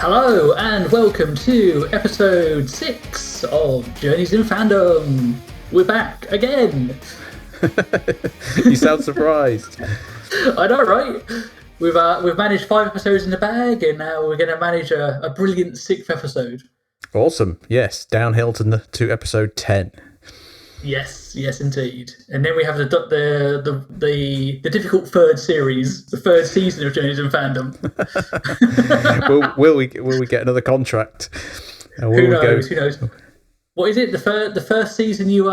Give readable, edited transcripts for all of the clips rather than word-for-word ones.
Hello and welcome to episode 6 of Journeys in Fandom. We're back again. You sound surprised. I know, right? We've managed 5 episodes in the bag, and now we're going to manage a brilliant 6th episode. Awesome. Yes, downhill to episode 10. Yes, indeed. And then we have the difficult third series, the third season of Journeys in Fandom. will we get another contract? Who knows? What is it? The first season you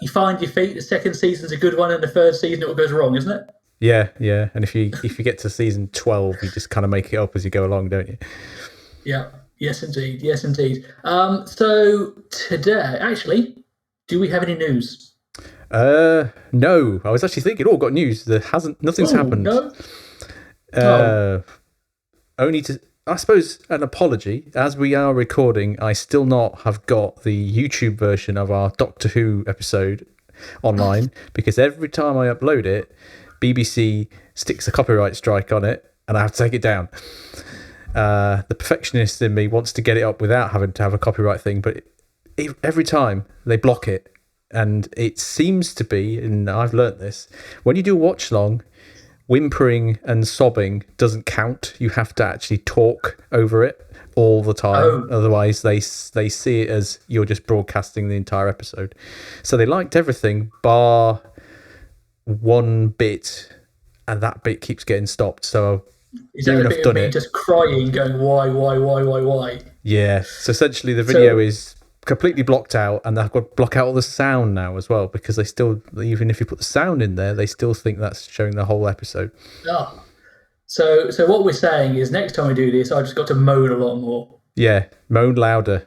find your feet. The second season's a good one, and the third season it all goes wrong, isn't it? Yeah. And if you get to season 12, you just kind of make it up as you go along, don't you? Yeah. Yes, indeed. So today, actually, do we have any news? No. I was actually thinking, got news. Nothing's happened. No. Only I suppose an apology. As we are recording, I still not have got the YouTube version of our Doctor Who episode online because every time I upload it, BBC sticks a copyright strike on it and I have to take it down. The perfectionist in me wants to get it up without having to have a copyright thing, but every time they block it. And it seems to be, and I've learnt this, when you do a watch long, whimpering and sobbing doesn't count. You have to actually talk over it all the time. Otherwise, they see it as you're just broadcasting the entire episode. So they liked everything bar one bit, and that bit keeps getting stopped. So is that a bit of me just crying, going, why? Yeah. So essentially, the video is completely blocked out, and I've got to block out all the sound now as well because they still, even if you put the sound in there, they still think that's showing the whole episode. Oh. So what we're saying is next time we do this, I just got to moan a lot more. Yeah, moan louder.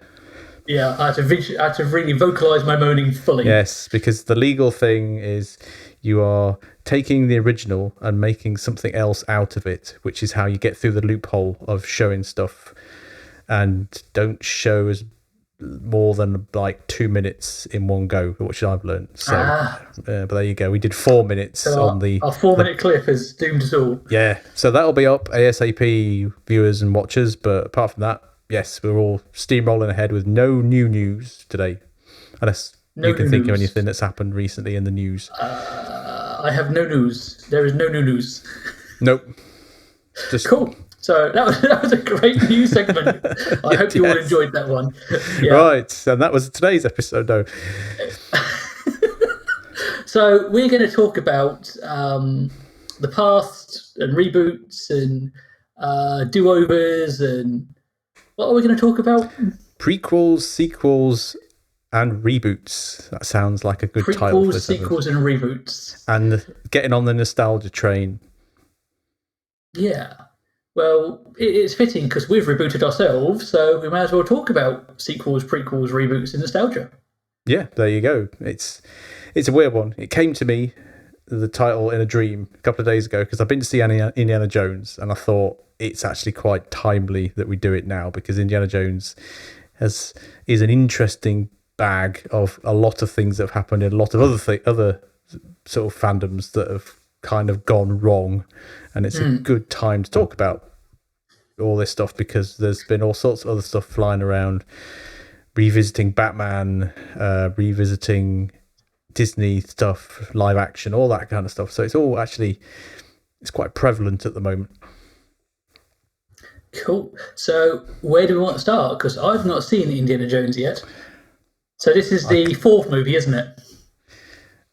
Yeah, I had to really vocalise my moaning fully. Yes, because the legal thing is you are taking the original and making something else out of it, which is how you get through the loophole of showing stuff and don't show as more than like 2 minutes in one go, which I've learned. So, but there you go. We did 4 minutes so on our 4-minute clip has doomed us all. Yeah, so that'll be up ASAP, viewers and watchers. But apart from that, yes, we're all steamrolling ahead with no new news today, unless you can think of anything that's happened recently in the news. I have no news. There is no new news. Nope. Just cool. So that was a great news segment. I hope you all enjoyed that one. Yeah. Right, and that was today's episode, though. So we're going to talk about the past and reboots and do-overs, and what are we going to talk about? Prequels, sequels, and reboots. That sounds like a good title for this. Sequels, and reboots. And getting on the nostalgia train. Yeah. Well, it's fitting because we've rebooted ourselves, so we may as well talk about sequels, prequels, reboots, and nostalgia. Yeah, there you go. It's a weird one. It came to me, the title, in a dream a couple of days ago because I've been to see Indiana Jones, and I thought it's actually quite timely that we do it now because Indiana Jones is an interesting bag of a lot of things that have happened in a lot of other sort of fandoms that have kind of gone wrong, and it's a good time to talk about all this stuff because there's been all sorts of other stuff flying around, revisiting Batman, revisiting Disney stuff, live action, all that kind of stuff. So it's quite prevalent at the moment. Cool. So where do we want to start? Because I've not seen Indiana Jones yet. So this is the 4th movie, isn't it?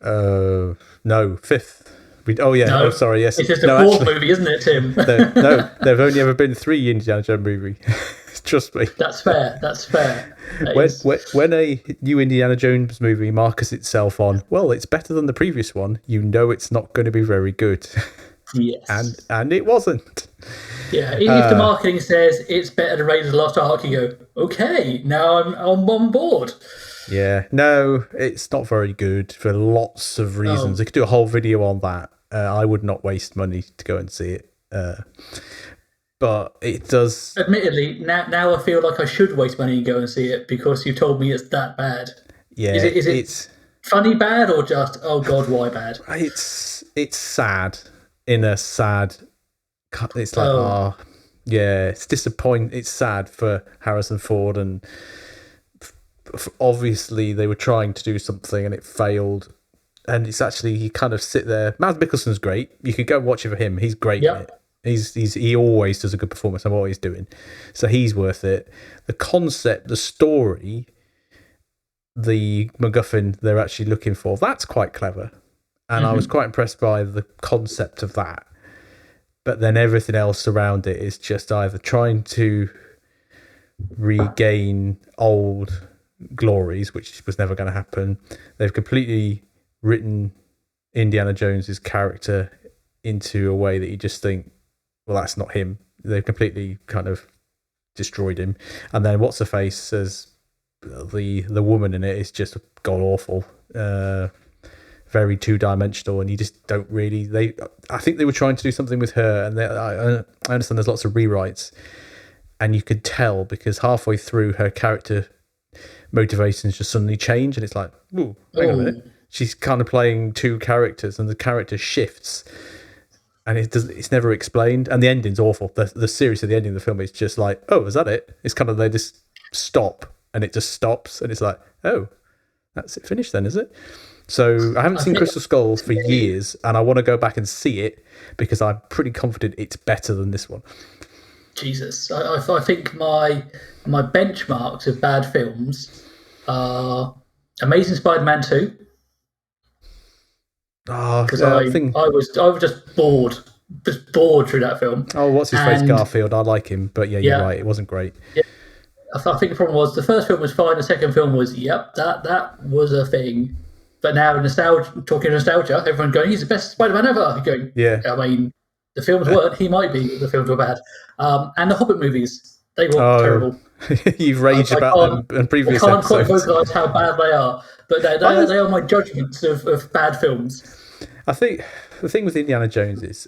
No, 5th. No. Oh, sorry. Yes, it's just the 4th movie, isn't it, Tim? No, there've only ever been 3 Indiana Jones movies. Trust me. That's fair. When a new Indiana Jones movie markets itself on, well, it's better than the previous one, you know it's not going to be very good. Yes. And it wasn't. Yeah, even if the marketing says it's better than Raiders of the Lost Ark, you go, okay, now I'm on board. Yeah, no, it's not very good for lots of reasons. I could do a whole video on that. I would not waste money to go and see it. But it does... Admittedly, now I feel like I should waste money and go and see it because you told me it's that bad. Yeah, is it funny bad or just, oh God, why bad? It's sad in a sad... It's like, Yeah, it's disappointing. It's sad for Harrison Ford, and obviously they were trying to do something and it failed. And it's actually, you kind of sit there. Mads Mikkelsen's great. You could go watch it for him. He's great in it. He always does a good performance. I'm always doing. So he's worth it. The concept, the story, the MacGuffin they're actually looking for, that's quite clever. And I was quite impressed by the concept of that. But then everything else around it is just either trying to regain old glories, which was never going to happen. They've completely written Indiana Jones's character into a way that you just think, well, that's not him. They've completely kind of destroyed him. And then what's her face as the woman in it is just god awful, very two-dimensional, and you just don't really. I think they were trying to do something with her, and I understand there's lots of rewrites, and you could tell because halfway through her character motivations just suddenly change, and it's like, ooh, hang on a minute. She's kind of playing two characters, and the character shifts, and it's never explained. And the ending's awful. The series of the ending of the film is just like, oh, is that it? It's kind of, they just stop, and it just stops, and it's like, oh, that's it finished then, is it? So I haven't seen Crystal Skull for years, and I want to go back and see it because I'm pretty confident it's better than this one. Jesus, I think my benchmarks of bad films are Amazing Spider-Man 2. Because I was just bored through that film. Oh, what's his face? Garfield. I like him, but yeah, you're right. It wasn't great. Yeah. I think the problem was the first film was fine. The second film was, that was a thing. But now talking nostalgia, everyone going, he's the best Spider-Man ever. Going, yeah. I mean, the films weren't. He might be. The films were bad. And the Hobbit movies, they were terrible. You've raged about them in previous episodes. I can't quite vocalise how bad they are, but they are my judgments of bad films. I think the thing with Indiana Jones is,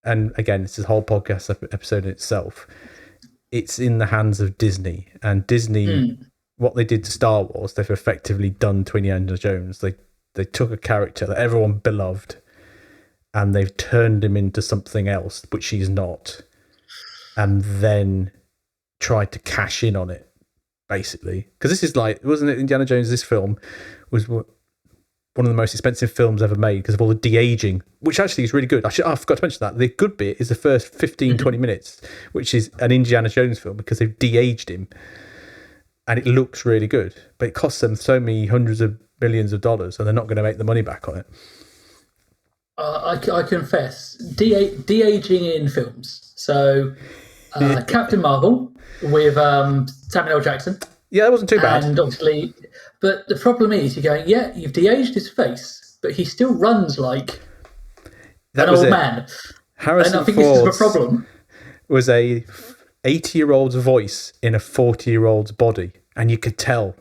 and again, it's a whole podcast episode in itself, it's in the hands of Disney. And Disney, what they did to Star Wars, they've effectively done to Indiana Jones. They took a character that everyone beloved, and they've turned him into something else, which he's not, and then tried to cash in on it, basically. Because this is like, wasn't it Indiana Jones, this film was one of the most expensive films ever made because of all the de-aging, which actually is really good. I forgot to mention that. The good bit is the first 15, 20 minutes, which is an Indiana Jones film because they've de-aged him. And it looks really good. But it costs them so many hundreds of millions of dollars, and they're not going to make the money back on it. I confess, de-aging in films. So, Captain Marvel with Samuel L. Jackson. Yeah, that wasn't too bad. And obviously, but the problem is, you're going, you've de-aged his face, but he still runs like an old man. Harrison and I think this is the problem. Was a 80-year-old's voice in a 40-year-old's body, and you could tell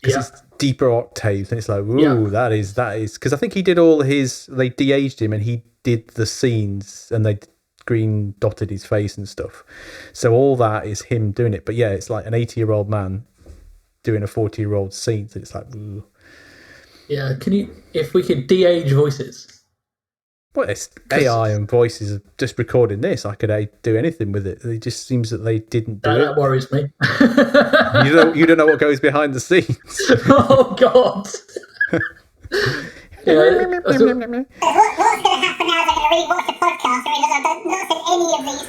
because it's deeper octaves, and it's like, ooh, that is because I think he did they de-aged him, and he did the scenes, and they green dotted his face and stuff. So all that is him doing it, but it's like an 80-year-old man doing a 40-year-old scene, so it's like, ooh. Yeah, if we could de-age voices? Well, it's AI and voices are just recording this. I could do anything with it. It just seems that they didn't do it. That worries me. You don't know what goes behind the scenes. Oh, God. What's going to happen now is I'm going to re-watch the podcast because I've not said any of these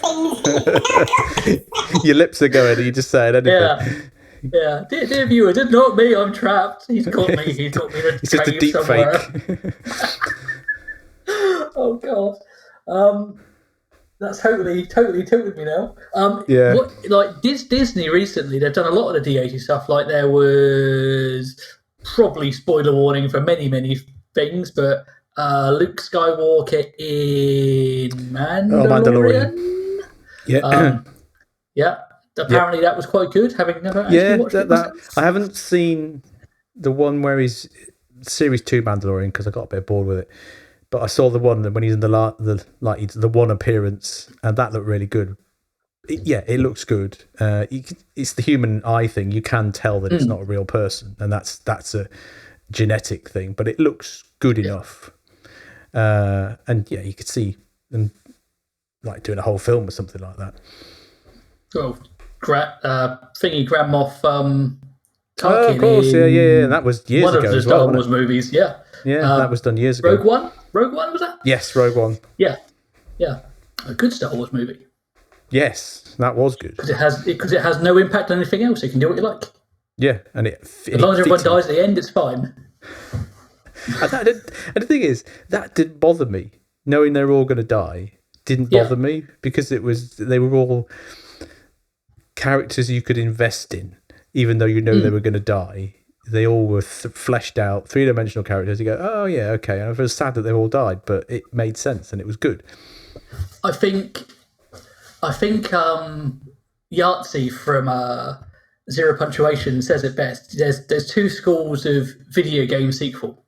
things. Your lips are going and you just saying anything. Yeah. Dear viewer, it's not me. I'm trapped. He's caught me. He took me to it's just a deep somewhere. fake. Oh, God. That's totally tilted me now. Disney recently, they've done a lot of the de-aging stuff. Like there was probably spoiler warning for many, many things, but Luke Skywalker in Mandalorian. Yeah. Apparently that was quite good. Having never actually watched it. I haven't seen the one where he's Series 2 Mandalorian because I got a bit bored with it. But I saw the one when he's in the one appearance, and that looked really good. It looks good. It's the human eye thing. You can tell that it's not a real person, and that's a genetic thing. But it looks good enough. And you could see them like doing a whole film or something like that. Well, Grand Moff Oh, of course, yeah. That was years one ago of the as well, Star wasn't Wars it? movies, yeah. Yeah, that was done years ago. Rogue One was that? Yes, Rogue One. Yeah, a good Star Wars movie Yes, that was good. because it has no impact on anything else. You can do what you like. Yeah, and As long as everyone dies at the end, it's fine. And the thing is, that didn't bother me. Knowing they were all going to die didn't bother me because they were all characters you could invest in, even though you know they were going to die. They all were fleshed out, three-dimensional characters. You go, oh yeah, okay. And I was sad that they all died, but it made sense and it was good. I think Yahtzee from Zero Punctuation says it best. There's two schools of video game sequel.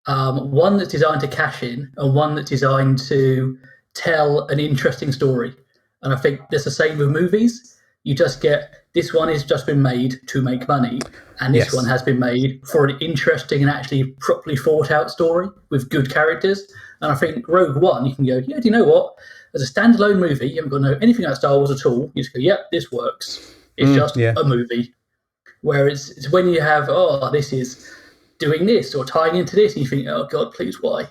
One that's designed to cash in, and one that's designed to tell an interesting story. And I think there's the same with movies. You just get, this one has just been made to make money, and this one has been made for an interesting and actually properly thought out story with good characters. And I think Rogue One, you can go, yeah, do you know what? As a standalone movie, you haven't got to know anything about Star Wars at all. You just go, yep, this works. It's just a movie. Whereas it's when you have, this is doing this or tying into this, and you think, oh God, please, why?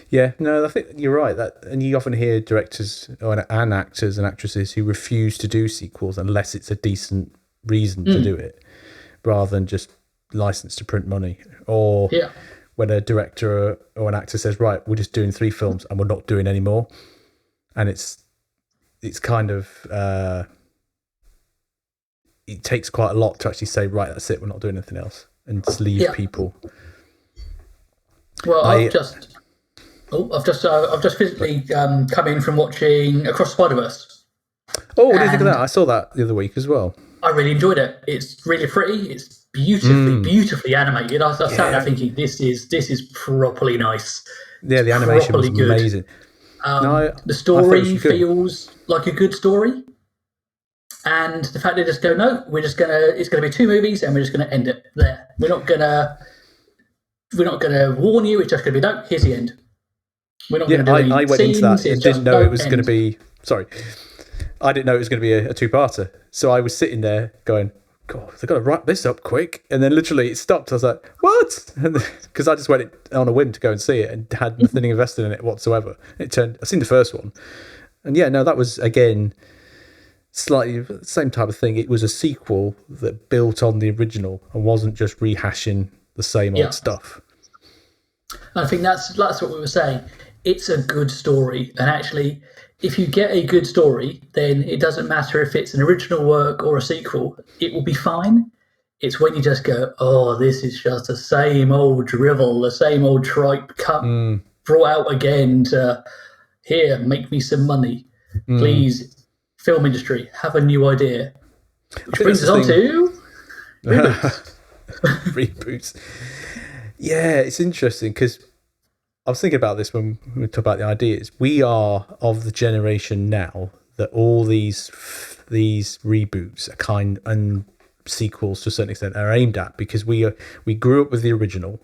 Yeah, no, I think you're right. And you often hear directors and actors and actresses who refuse to do sequels unless it's a decent reason to do it, rather than just license to print money. Or when a director or an actor says, right, we're just doing 3 films and we're not doing any more. And it's kind of it takes quite a lot to actually say, right, that's it, we're not doing anything else, and just leave people. Well, I've just physically come in from watching Across the Spider-Verse. Oh, what do you think of that? I saw that the other week as well. I really enjoyed it. It's really pretty. It's beautifully animated. I sat there thinking, this is properly nice. Yeah, the animation was amazing. The story feels like a good story, and the fact they just go, no, it's gonna be 2 movies, and we're just gonna end it there. We're not gonna warn you. It's just gonna be, no, here's the end. We're not gonna do any I went scenes, into that and didn't know it was going to be. Sorry, I didn't know it was going to be a 2-parter. So I was sitting there going, God, they've got to wrap this up quick. And then literally it stopped. I was like, what? Because I just went on a whim to go and see it and had nothing invested in it whatsoever. I've seen the first one. And that was, again, slightly the same type of thing. It was a sequel that built on the original and wasn't just rehashing the same old stuff. I think that's what we were saying. It's a good story. And actually, if you get a good story, then it doesn't matter if it's an original work or a sequel. It will be fine. It's when you just go, oh, this is just the same old drivel, the same old tripe brought out again to, here, make me some money. Please, film industry, have a new idea. Which brings us on to reboots. Reboots. Yeah, it's interesting because I was thinking about this when we talk about the ideas. We are of the generation now that all these reboots are and sequels to a certain extent are aimed at, because we grew up with the original.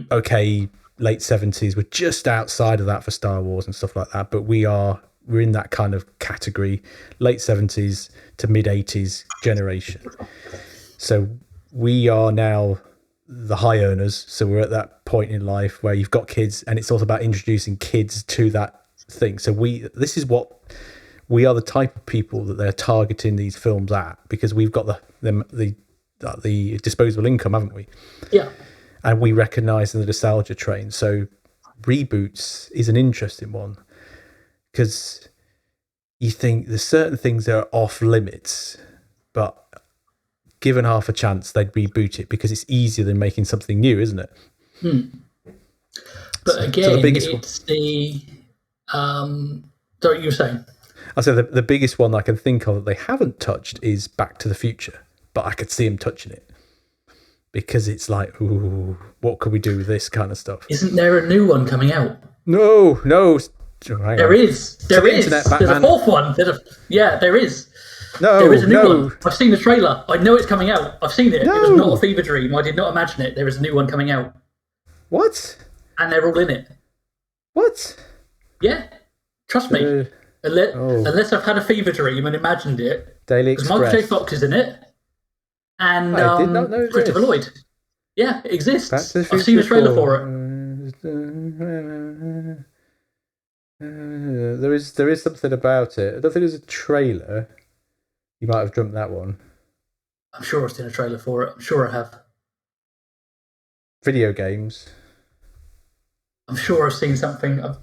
Okay, late 70s, we're just outside of that for Star Wars and stuff like that, but we're in that kind of category, late 70s to mid 80s generation. So we are now the high earners, so we're at that point in life where you've got kids, and it's also about introducing kids to that thing. So we are the type of people that they're targeting these films at, because we've got the disposable income, haven't we? Yeah. And we recognise the nostalgia train. So reboots is an interesting one, because you think there's certain things that are off limits, but given half a chance, they'd reboot it because it's easier than making something new, isn't it? But again, sorry, you were saying? I said the biggest one I can think of that they haven't touched is Back to the Future, but I could see them touching it, because it's like, ooh, what could we do with this kind of stuff? Isn't there a new one coming out? No. There is. There's a 4th one. There is. No, there is a new one. I've seen the trailer. I know it's coming out. I've seen it. No. It was not a fever dream. I did not imagine it. There is a new one coming out. What? And they're all in it. What? Yeah. Trust me. Unless I've had a fever dream and imagined it. Daily Because Michael J. Express. Fox is in it. And I did not know Christopher this. Lloyd. Yeah, it exists. Back to the I've seen a Future trailer for it. There is something about it. I don't think there's a trailer. You might have dreamt that one. I'm sure I've seen a trailer for it. I'm sure I have. Video games. I'm sure I've seen something. I'm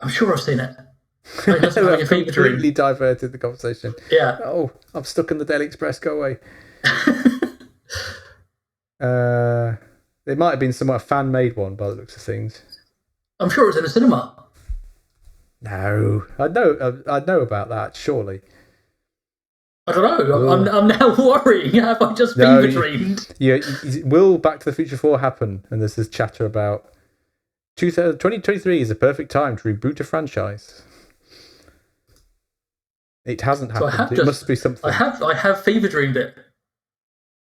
sure I've seen it. I mean, that's like a fever dream. Completely diverted the conversation. Yeah. Oh, I'm stuck in the Daily Express. Go away. It might have been somewhat a fan-made one by the looks of things. I'm sure it's in a cinema. No, I know about that. Surely. I don't know. I'm now worrying. Have I just fever dreamed? Yeah. Will Back to the Future 4 happen? And there's this chatter about 2023 is a perfect time to reboot a franchise. It hasn't happened. It must be something. I have fever dreamed it.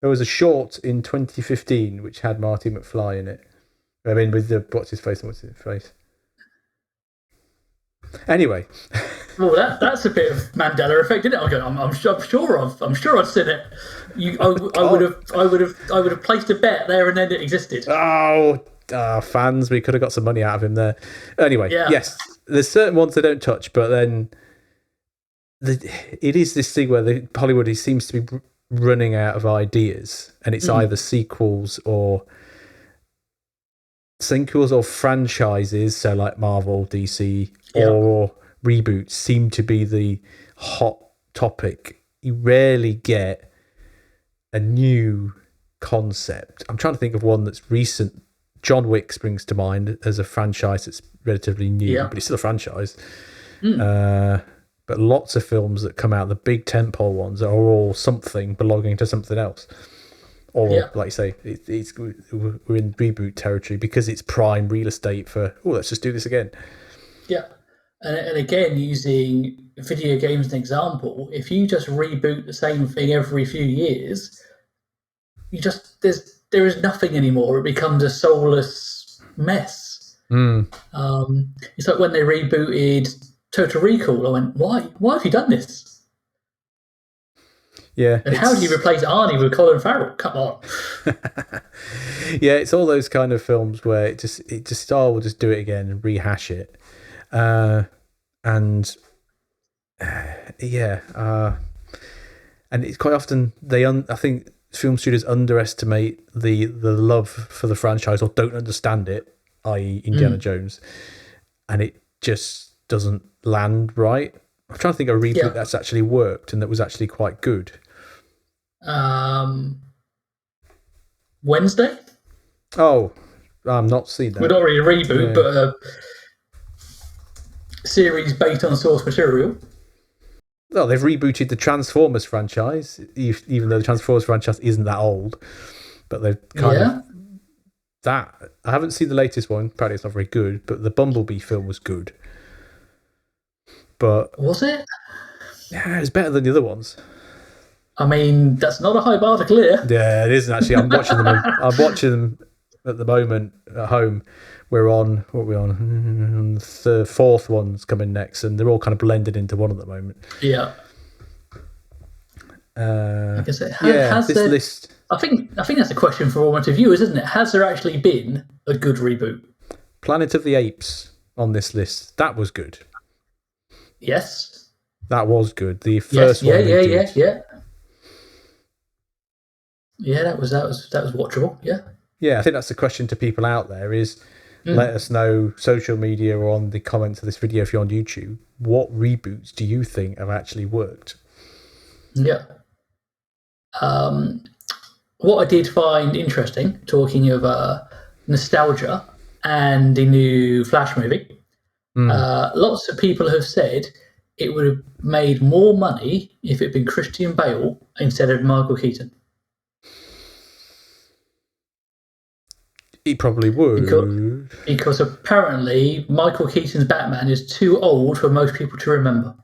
There was a short in 2015 which had Marty McFly in it. I mean, with the what's his face. Anyway. Well, that's a bit of Mandela effect, isn't it? I'm sure I've seen it. I would have placed a bet there and then it existed. Oh, fans, we could have got some money out of him there. Anyway, yes, there's certain ones they don't touch, but then it is this thing where Hollywood seems to be running out of ideas, and it's either sequels or franchises, so like Marvel, DC, or reboots seem to be the hot topic. You rarely get a new concept. I'm trying to think of one that's recent. John Wick springs to mind as a franchise that's relatively new, but it's still a franchise. But lots of films that come out, the big tentpole ones, are all something belonging to something else. Or, like you say, we're in reboot territory because it's prime real estate for, let's just do this again. Yeah. And again, using video games as an example, if you just reboot the same thing every few years, there is nothing anymore. It becomes a soulless mess. It's like when they rebooted Total Recall. I went, why have you done this? Yeah. And how do you replace Arnie with Colin Farrell? Come on. Yeah, it's all those kind of films where it just we'll just do it again and rehash it. And it's quite often I think film studios underestimate the love for the franchise or don't understand it, i.e. Indiana Jones, and it just doesn't land right. I'm trying to think of a reboot that's actually worked and that was actually quite good. Wednesday? Oh, I'm not seen that. We're not really a reboot, but a series based on source material. Well, they've rebooted the Transformers franchise, even though the Transformers franchise isn't that old. But they've kind of... That, I haven't seen the latest one. Apparently it's not very good, but the Bumblebee film was good. But... Was it? Yeah, it's better than the other ones. I mean, that's not a high bar to clear. Yeah, it isn't actually. I'm watching them at the moment at home. We're on, what are we on? The fourth one's coming next, and they're all kind of blended into one at the moment. Yeah. Like I said, list. I think that's a question for all my viewers, isn't it? Has there actually been a good reboot? Planet of the Apes on this list. That was good. Yes. That was good. The first one. Yeah. Yeah, that was watchable. Yeah. Yeah, I think that's the question to people out there is let us know, social media or on the comments of this video if you're on YouTube, what reboots do you think have actually worked? Yeah. What I did find interesting, talking of nostalgia and the new Flash movie, lots of people have said it would have made more money if it had been Christian Bale instead of Michael Keaton. He probably would. Because apparently Michael Keaton's Batman is too old for most people to remember.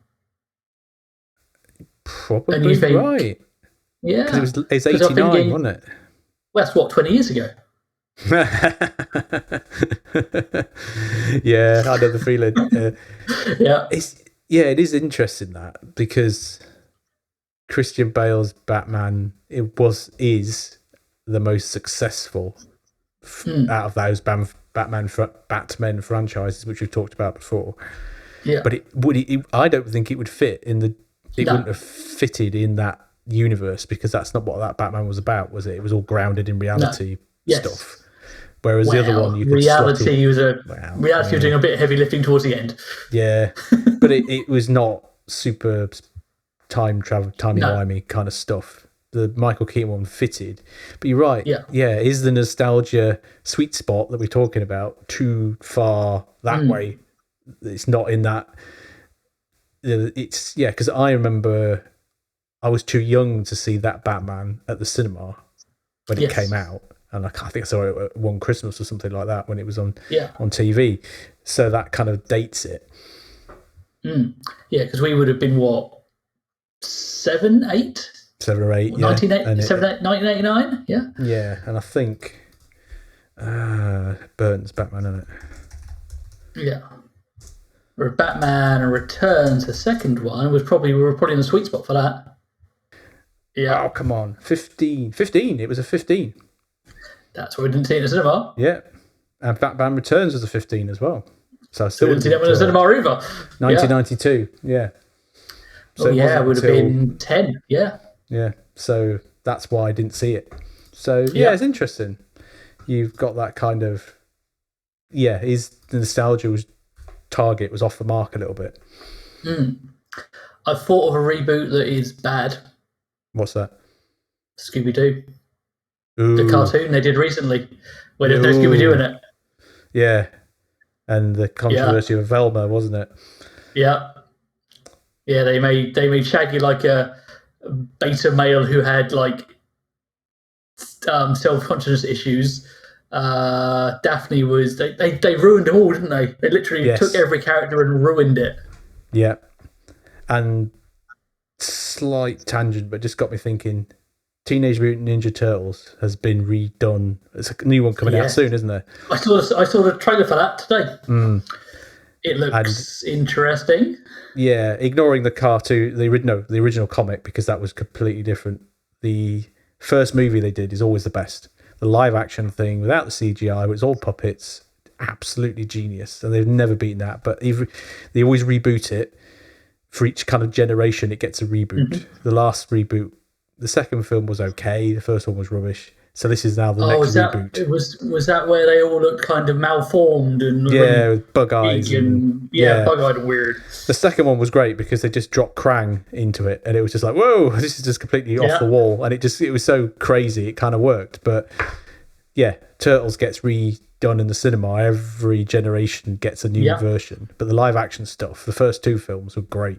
Probably right. Yeah. Because it's 89, wasn't it? Well, that's 20 years ago. Yeah, I know the feeling. Yeah. Yeah, it is interesting that, because Christian Bale's Batman is the most successful out of those Batman franchises, which we've talked about before. Yeah. But I don't think it would fit in the. It wouldn't have fitted in that universe, because that's not what that Batman was about, was it? It was all grounded in reality stuff. Whereas the other one, you could reality was doing a bit of heavy lifting towards the end. Yeah, but it was not super timey-wimey kind of stuff. The Michael Keaton one fitted, but you're right. Yeah, is the nostalgia sweet spot that we're talking about too far that way? It's not in that. It's because I remember I was too young to see that Batman at the cinema when it came out, and I think I saw it at one Christmas or something like that when it was on TV. So that kind of dates it. Yeah, because we would have been what, 7, 8? 7 or 8, 1989, yeah, and I think Burton's Batman, isn't it? Yeah. Where Batman Returns, the second one, we were probably in the sweet spot for that. Yeah. Oh, come on, 15. It was a 15. That's why we didn't see it in the cinema. Yeah, and Batman Returns was a 15 as well. So I still didn't see that one in the cinema either. 1992, yeah. So it would have been 10, yeah. Yeah, so that's why I didn't see it. So, it's interesting. You've got that kind of... Yeah, the nostalgia target was off the mark a little bit. I thought of a reboot that is bad. What's that? Scooby-Doo. The cartoon they did recently, where there's no Scooby-Doo in it. Yeah, and the controversy of Velma, wasn't it? Yeah. Yeah, they made Shaggy like a beta male who had like self-conscious issues. Daphne was they ruined them all, didn't they? They literally took every character and ruined it. Yeah, and slight tangent, but just got me thinking. Teenage Mutant Ninja Turtles has been redone. It's a new one coming out soon, isn't there? I saw the trailer for that today. It looks interesting. Yeah, ignoring the cartoon, the original comic, because that was completely different. The first movie they did is always the best. The live action thing without the CGI, where it's all puppets, absolutely genius, and they've never beaten that. But they always reboot it for each kind of generation. It gets a reboot. The last reboot, the second film was okay. The first one was rubbish. So this is now the next reboot. Was that where they all looked kind of malformed and with bug eyes and bug-eyed and weird? The second one was great because they just dropped Krang into it, and it was just like, whoa, this is just completely off the wall, and it was so crazy, it kind of worked. But yeah, Turtles gets redone in the cinema. Every generation gets a new version, but the live action stuff, the first two films were great.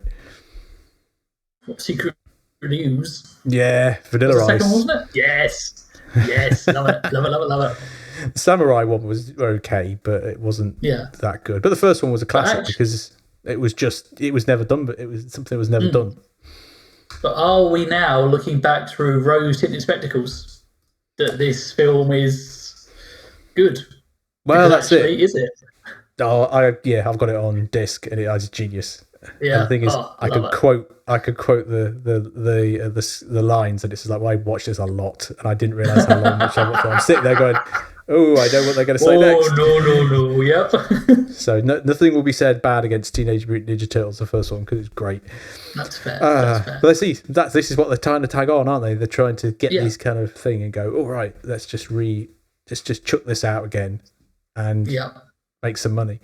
Secret News. Yeah, Vanilla Ice. The second, wasn't it? Yes, love it. The Samurai one was okay, but it wasn't that good. But the first one was a classic because it was never done, but it was something that was never done. But are we now looking back through rose-tinted spectacles that this film is good? Well, because that's it. Is it? Oh, I've got it on disc, and it's genius. Yeah, and the thing is, I could quote the lines, and it's like, well, I watched this a lot, and I didn't realise how long much I watched. I'm sitting there going, oh, I know what they're going to say next. No, yep. So nothing will be said bad against Teenage Mutant Ninja Turtles, the first one, because it's great. That's fair. But let's see, this is what they're trying to tag on, aren't they? They're trying to get these kind of thing and go, all right, let's just chuck this out again and make some money.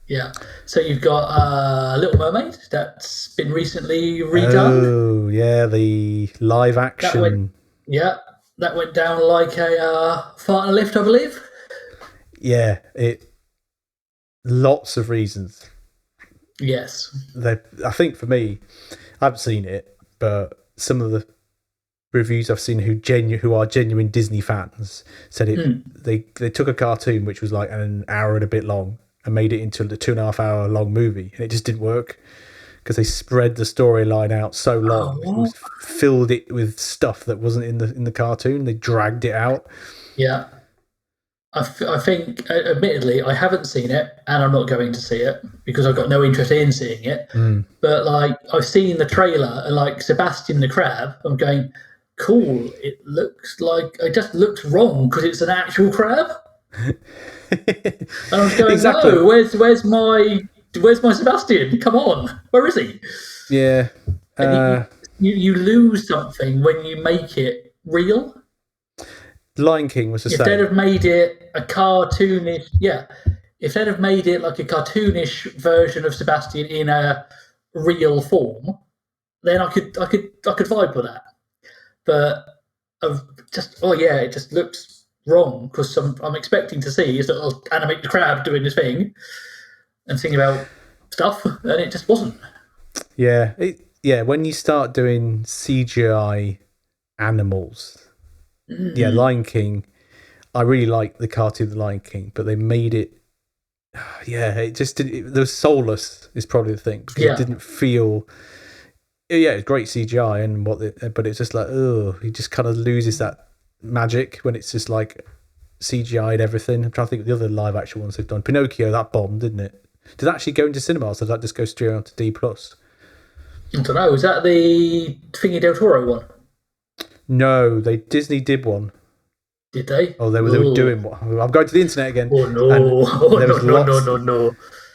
Yeah, so you've got Little Mermaid that's been recently redone. Oh, yeah, the live action. That went down like a fart in a lift, I believe. Yeah, lots of reasons. Yes. I think for me, I haven't seen it, but some of the reviews I've seen who are genuine Disney fans said they took a cartoon which was like an hour and a bit long and made it into the 2.5 hour long movie, and it just didn't work because they spread the storyline out so long. Filled it with stuff that wasn't in the cartoon. They dragged it out. Yeah, I think, admittedly, I haven't seen it, and I'm not going to see it because I've got no interest in seeing it. But like, I've seen the trailer, and like Sebastian the Crab, I'm going, cool. It just looks wrong because it's an actual crab. And I was going, Exactly. no, where's my Sebastian? Come on, where is he? Yeah. You lose something when you make it real. Lion King was the If same. they'd have made it a cartoonish, if they'd have made it like a cartoonish version of Sebastian in a real form, then I could vibe with that. But it just looks wrong because I'm expecting to see is that I'll animate the crab doing this thing and sing about stuff, and it just wasn't. Yeah, when you start doing CGI animals, Lion King, I really like the cartoon The Lion King, but they made it, it just didn't, the soulless is probably the thing, because it didn't feel, it's great CGI, but it's just like, he just kind of loses that magic when it's just like CGI'd everything. I'm trying to think of the other live action ones they've done. Pinocchio, that bombed, didn't it? Did that actually go into cinemas, or did that just go straight on to D+? I don't know. Is that the Thingy Del Toro one? No, Disney did one. Did they? Oh, they were doing one. I'm going to the internet again. Oh no!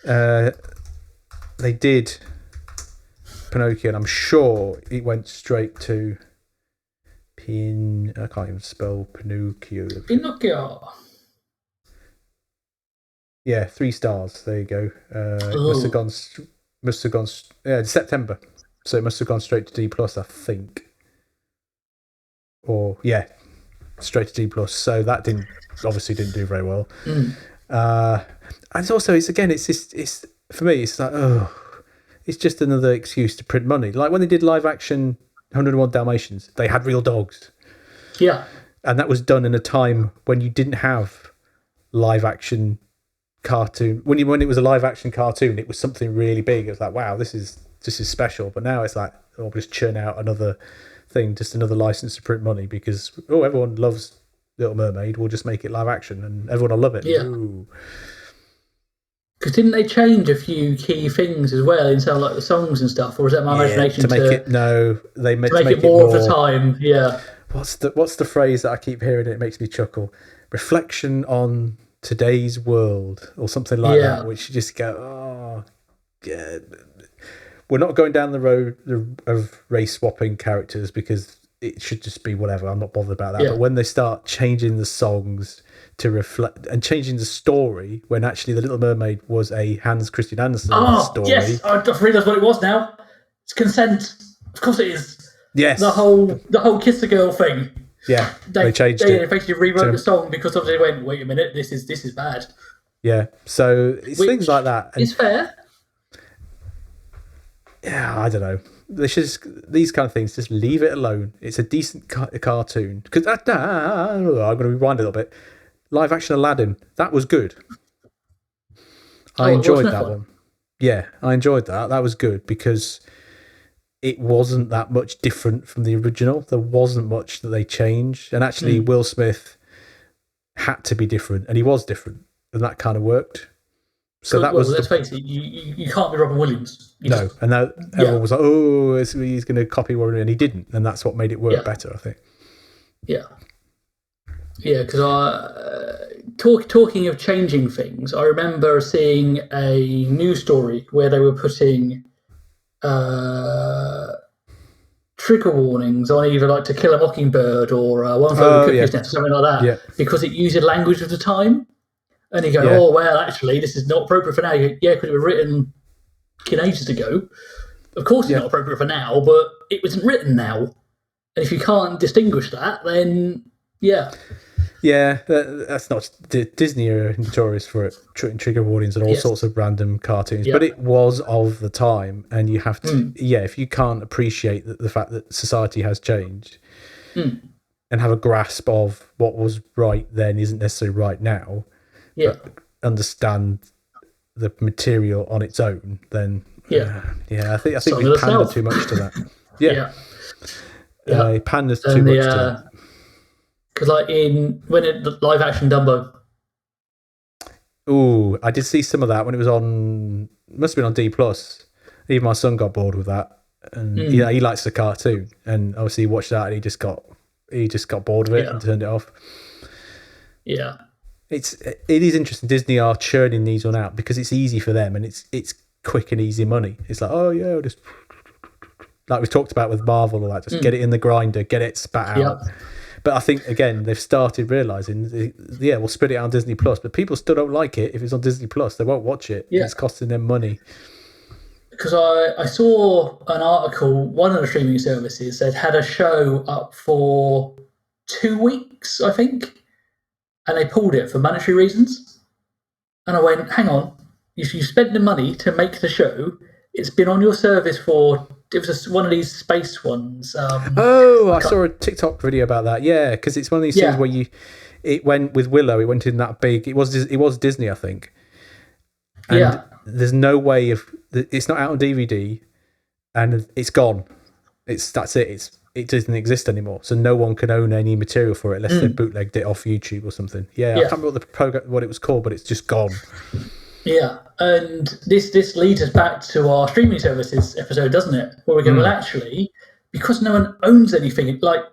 No! They did Pinocchio, and I'm sure it went straight to I can't even spell Pinocchio. Pinocchio. Yeah, 3 stars. There you go. Must have gone. September. So it must have gone straight to D+, I think. Or straight to D+. So that obviously didn't do very well. And it's for me, it's like, it's just another excuse to print money. Like when they did live action 101 Dalmatians, they had real dogs. Yeah. And that was done in a time when you didn't have live action cartoon. When it was a live action cartoon, it was something really big. It was like, wow, this is special. But now it's like, we'll just churn out another thing, just another license to print money, because everyone loves Little Mermaid, we'll just make it live action and everyone will love it. Because didn't they change a few key things as well inside like the songs and stuff, or is that my imagination? They make it more of the time. What's the phrase that I keep hearing? It makes me chuckle. Reflection on today's world, or something like that, which you just go, we're not going down the road of race swapping characters, because it should just be whatever. I'm not bothered about that. But when they start changing the songs to reflect and changing the story, when actually The Little Mermaid was a Hans Christian Andersen story. Yes, I just realised what it was now. It's consent. Of course it is. Yes. The whole kiss the girl thing. Yeah, they changed it. They basically rewrote the song because obviously they went, wait a minute, this is bad. Yeah, so it's things like that. It's fair. Yeah, I don't know. They should these kind of things, just leave it alone. It's a decent cartoon. Because I'm going to rewind a little bit. Live action Aladdin, that was good. I enjoyed that one. Yeah, I enjoyed that. That was good because it wasn't that much different from the original. There wasn't much that they changed. And actually, Will Smith had to be different, and he was different, and that kind of worked. So let's face it, you can't be Robin Williams. And everyone was like, oh, he's going to copy Warren, and he didn't, and that's what made it work better, I think. Yeah. Yeah, because talking of changing things, I remember seeing a news story where they were putting trigger warnings on either like To Kill a Mockingbird or One Flew Over the Cuckoo's Nest or something like that, because it used the language of the time. And you go, oh, well, actually, this is not appropriate for now. You go, because it was written ages ago. Of course it's not appropriate for now, but it wasn't written now. And if you can't distinguish that, then, Yeah, that's not... Disney are notorious for it, trigger warnings and all sorts of random cartoons. But it was of the time, and you have to... if you can't appreciate the fact that society has changed and have a grasp of what was right then isn't necessarily right now... but understand the material on its own, then I think we pander too much to that. Panders too much to that. Because like when the live action Dumbo Ooh, I did see some of that when it was on. Must have been on D plus. Even my son got bored with that, and he likes the cartoon, and obviously he watched that, and he just got bored of it and turned it off. Yeah, it is interesting. Disney are churning these one out because it's easy for them, and it's quick and easy money. It's like, oh yeah, just like we've talked about with Marvel, or like just get it in the grinder, get it spat out. But I think again they've started realizing, we'll spread it out on Disney Plus, but people still don't like it if it's on Disney Plus. They won't watch it. Yeah. It's costing them money. Because I saw an article, one of the streaming services that had a show up for 2 weeks, I think, and they pulled it for monetary reasons. And I went, hang on, you spent the money to make the show. It's been on your service for, it was one of these space ones. I saw a TikTok video about that. Yeah, because it's one of these things where it went with Willow. It went in that big. It was Disney, I think. And there's no way of. It's not out on DVD, and it's gone. That's it. It doesn't exist anymore. So no one can own any material for it unless they bootlegged it off YouTube or something. I can't remember what it was called, but it's just gone. Yeah, and this leads us back to our streaming services episode, doesn't it? Where we go, well, actually, because no one owns anything, like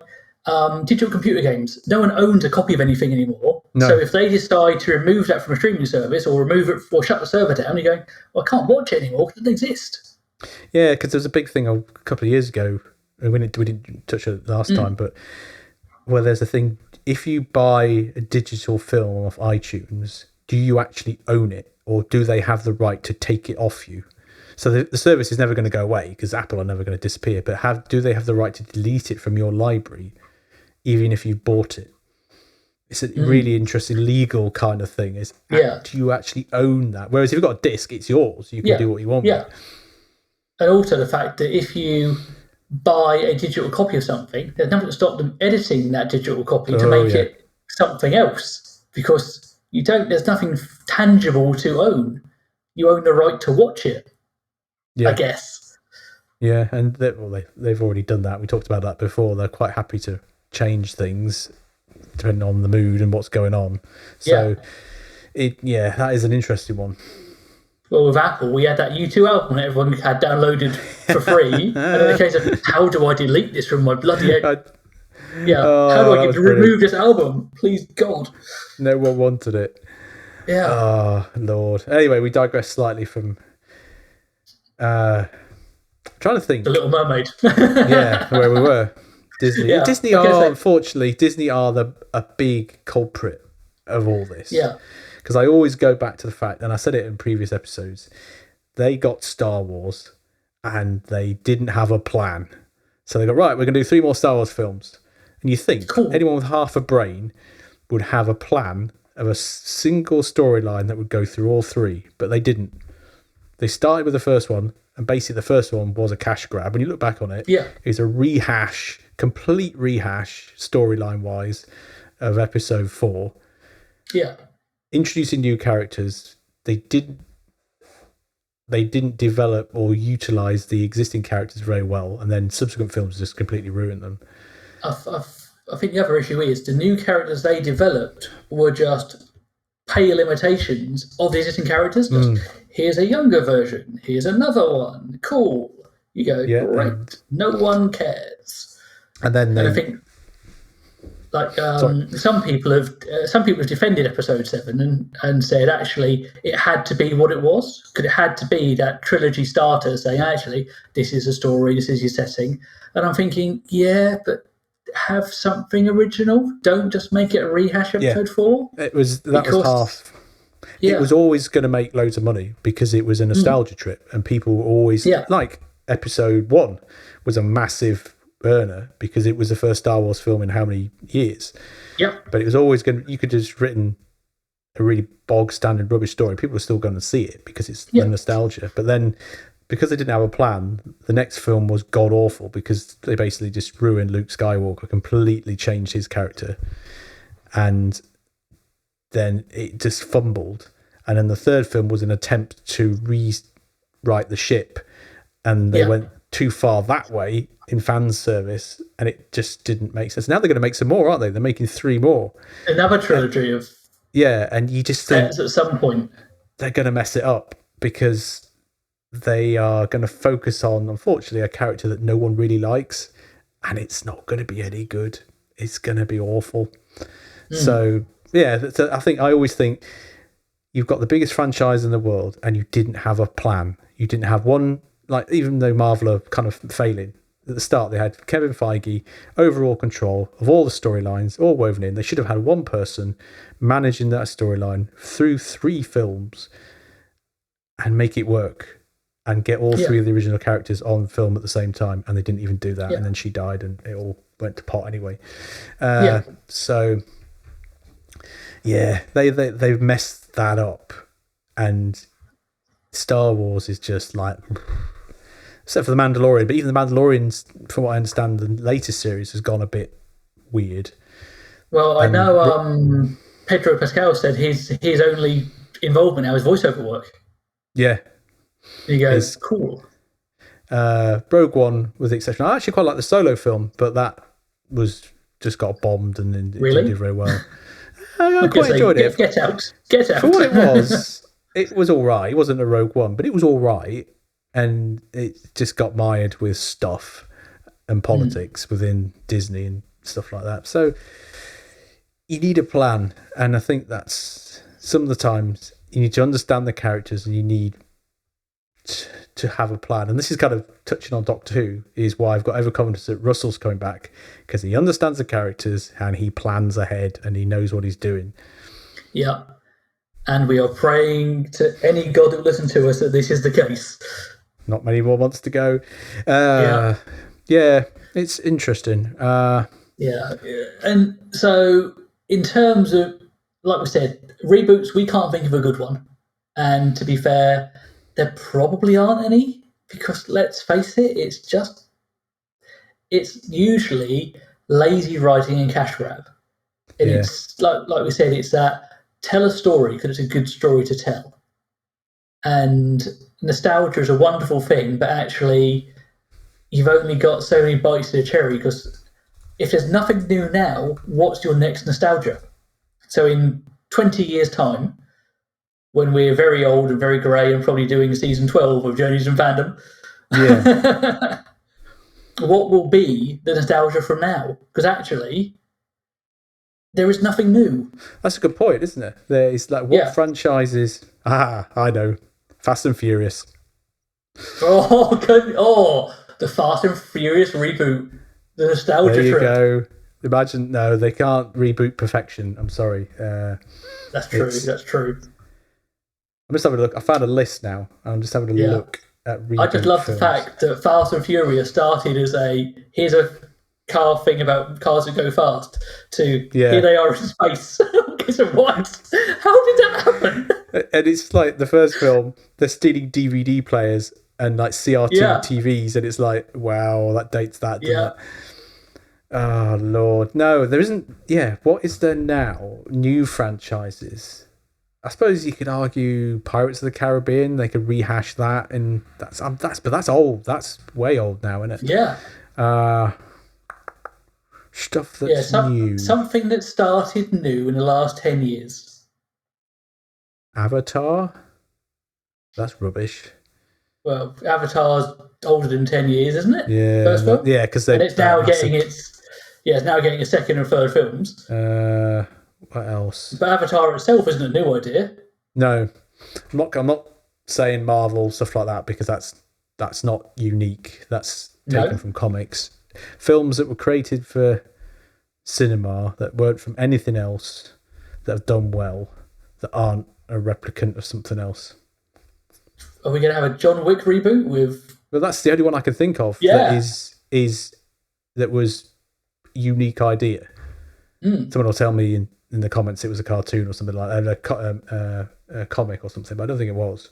digital computer games, no one owns a copy of anything anymore. No. So if they decide to remove that from a streaming service or remove it or shut the server down, you're going, well, I can't watch it anymore because it doesn't exist. Yeah, because there was a big thing a couple of years ago. We didn't touch it last time, but where there's a thing, if you buy a digital film off iTunes, do you actually own it? Or do they have the right to take it off you? So the service is never going to go away because Apple are never going to disappear. But do they have the right to delete it from your library, even if you bought it? It's a really interesting legal kind of thing. Do you actually own that? Whereas if you've got a disc, it's yours. You can do what you want with it. And also the fact that if you buy a digital copy of something, there's nothing to stop them editing that digital copy to make it something else, because there's nothing tangible to own. You own the right to watch it, I guess. Yeah, and they've already done that. We talked about that before. They're quite happy to change things depending on the mood and what's going on. So, that is an interesting one. Well, with Apple, we had that U2 album that everyone had downloaded for free. And in the case of, how do I delete this from my bloody... how do I get to remove this album? Please, God. No one wanted it. Yeah. Oh, Lord. Anyway, we digress slightly from... trying to think. The Little Mermaid. Where we were. Disney. Yeah, Disney are a big culprit of all this. Yeah. Because I always go back to the fact, and I said it in previous episodes, they got Star Wars and they didn't have a plan. So they go, right, we're going to do 3 more Star Wars films. And you think anyone with half a brain would have a plan of a single storyline that would go through all 3, but they didn't. They started with the first one, and basically the first one was a cash grab. When you look back on it, it's a complete rehash, storyline-wise, of episode 4. Yeah. Introducing new characters, they didn't develop or utilize the existing characters very well, and then subsequent films just completely ruined them. I think the other issue is the new characters they developed were just pale imitations of the existing characters. Here's a younger version. Here's another one. Cool. You go, great. No one cares. And then I think, like some people have defended episode 7 and said actually it had to be what it was, because it had to be that trilogy starter saying actually this is a story, this is your setting. And I'm thinking, but have something original. Don't just make it a rehash episode 4. It was half. It was always going to make loads of money because it was a nostalgia trip, and people were always like episode 1 was a massive earner because it was the first Star Wars film in how many years. But it was always you could just written a really bog standard rubbish story. People were still going to see it because it's the nostalgia. But then because they didn't have a plan, the next film was god awful because they basically just ruined Luke Skywalker, completely changed his character. And then it just fumbled. And then the third film was an attempt to rewrite the ship, and they went too far that way in fan service, and it just didn't make sense. Now they're going to make some more, aren't they? They're making 3 more. Another trilogy of Yeah, and you just think at some point they're going to mess it up because they are going to focus on, unfortunately, a character that no one really likes, and it's not going to be any good. It's going to be awful. So, yeah, I always think you've got the biggest franchise in the world and you didn't have a plan. You didn't have one, like, even though Marvel are kind of failing, at the start they had Kevin Feige, overall control of all the storylines, all woven in. They should have had one person managing that storyline through 3 films and make it work and get all 3 of the original characters on film at the same time. And they didn't even do that. And then she died and it all went to pot anyway. So, yeah, they've messed that up. And Star Wars is just like... Except for The Mandalorian. But even The Mandalorian, from what I understand, the latest series has gone a bit weird. Well, I know Pedro Pascal said his only involvement now is voiceover work. Yeah. He goes, cool. Rogue One was exceptional. I actually quite like the Solo film, but that was just got bombed and then it didn't do very well. I quite enjoyed it. Get out. For what it was all right. It wasn't a Rogue One, but it was all right. And it just got mired with stuff and politics within Disney and stuff like that. So you need a plan. And I think that's some of the times you need to understand the characters and you need to have a plan. And this is kind of touching on Doctor Who, is why I've got every confidence that Russell's coming back, because he understands the characters and he plans ahead and he knows what he's doing. Yeah. And we are praying to any God who will listen to us that this is the case. Not many more months to go. Yeah, it's interesting. And so in terms of, like we said, reboots, we can't think of a good one. And to be fair, there probably aren't any, because let's face it, it's usually lazy writing and cash grab. And it's like we said, it's that tell a story because it's a good story to tell. And nostalgia is a wonderful thing, but actually you've only got so many bites of the cherry, because if there's nothing new now, what's your next nostalgia? So in 20 years' time, when we're very old and very grey and probably doing season 12 of Journeys in Fandom, what will be the nostalgia from now? Because actually, there is nothing new. That's a good point, isn't it? There's like, what franchises... I know. Fast and Furious. The Fast and Furious reboot. The nostalgia There you trip. go. Imagine, no, they can't reboot perfection. I'm sorry. That's true. I'm just having a look. I found a list now. I'm just having a look at reboot I just love films. the fact that Fast and Furious started as here's a car thing about cars that go fast, to here they are in space. What? How did that happen? And it's like the first film, they're stealing DVD players and like CRT TVs, and it's like, wow, that dates that. Yeah. Oh, Lord. No, there isn't. Yeah, what is there now? New franchises. I suppose you could argue Pirates of the Caribbean. They could rehash that, and that's old. That's way old now, isn't it? Yeah. Stuff that's new. Something that started new in the last 10 years. Avatar? That's rubbish. Well, Avatar's older than 10 years, isn't it? Yeah. First film? Yeah, because it's now getting a second and third films. What else? But Avatar itself isn't a new idea. No. I'm not saying Marvel, stuff like that, because that's not unique. That's taken from comics. Films that were created for cinema that weren't from anything else, that have done well, that aren't a replicant of something else. Are we going to have a John Wick reboot with... Well, that's the only one I can think of that was unique idea. Someone will tell me in the comments it was a cartoon or something like that, a comic or something, but I don't think it was.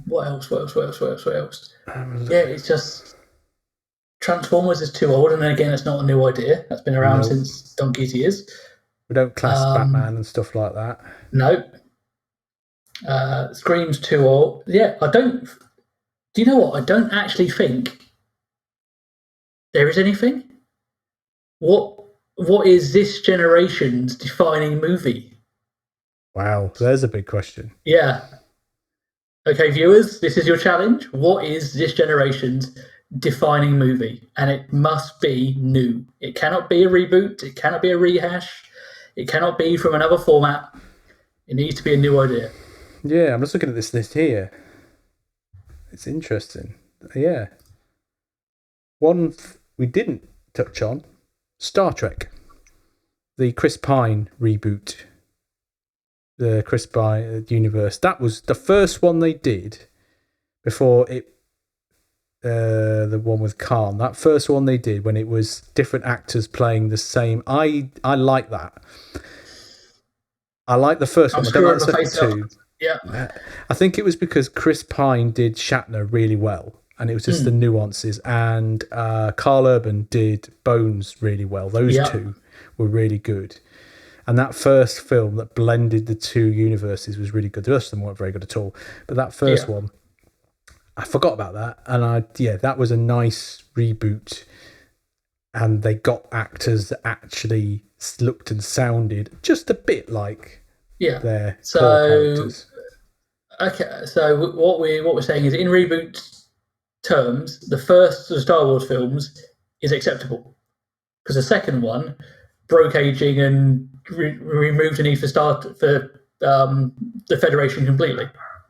What else? It's just Transformers is too old, and then again, it's not a new idea. That's been around since donkey's years. We don't class Batman and stuff like that. No. Scream's too old. Yeah, I don't. Do you know what? I don't actually think there is anything. What what is this generation's defining movie? Wow, there's a big question. Yeah. Okay, viewers, this is your challenge. What is this generation's defining movie? And it must be new. It cannot be a reboot. It cannot be a rehash. It cannot be from another format. It needs to be a new idea. Yeah, I'm just looking at this list here. It's interesting. Yeah. One we didn't touch on, Star Trek. The Chris Pine reboot. The Chris Pine universe. That was the first one they did before it. The one with Khan. That first one they did when it was different actors playing the same. I like that. I like the first one. I don't like the second two. Yeah. I think it was because Chris Pine did Shatner really well, and it was just the nuances. And Carl Urban did Bones really well. Those two were really good. And that first film that blended the two universes was really good. The rest of them weren't very good at all. But that first one, I forgot about that. And that was a nice reboot. And they got actors that actually looked and sounded just a bit like their core characters. Okay, so what we're saying is, in reboot terms, the first of the Star Wars films is acceptable, because the second one broke aging and removed the need for the Federation completely.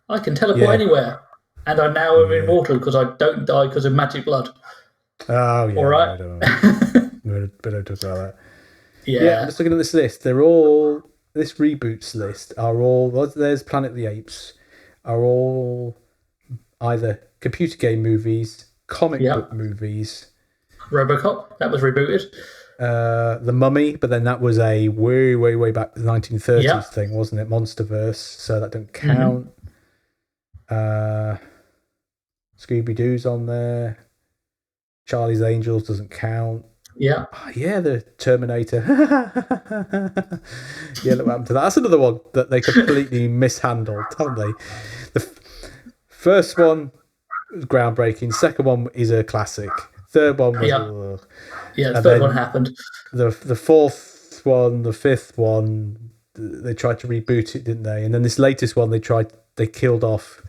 I can teleport anywhere, and I now am immortal because I don't die because of magic blood. Oh yeah, all right. But don't talk about that. Yeah, I'm just looking at this list. They're all this reboots list are all. There's Planet of the Apes. Are all either computer game movies, comic book movies. RoboCop, that was rebooted. The Mummy, but then that was a way back the 1930s thing, wasn't it? Monsterverse, so that don't count. Scooby-Doo's on there. Charlie's Angels doesn't count. Yeah. Oh, yeah, the Terminator. Yeah, look what happened to that. That's another one that they completely mishandled, haven't they? The first one was groundbreaking. Second one is a classic. Third one was... the third one happened. The fourth one, the fifth one, they tried to reboot it, didn't they? And then this latest one, they killed off...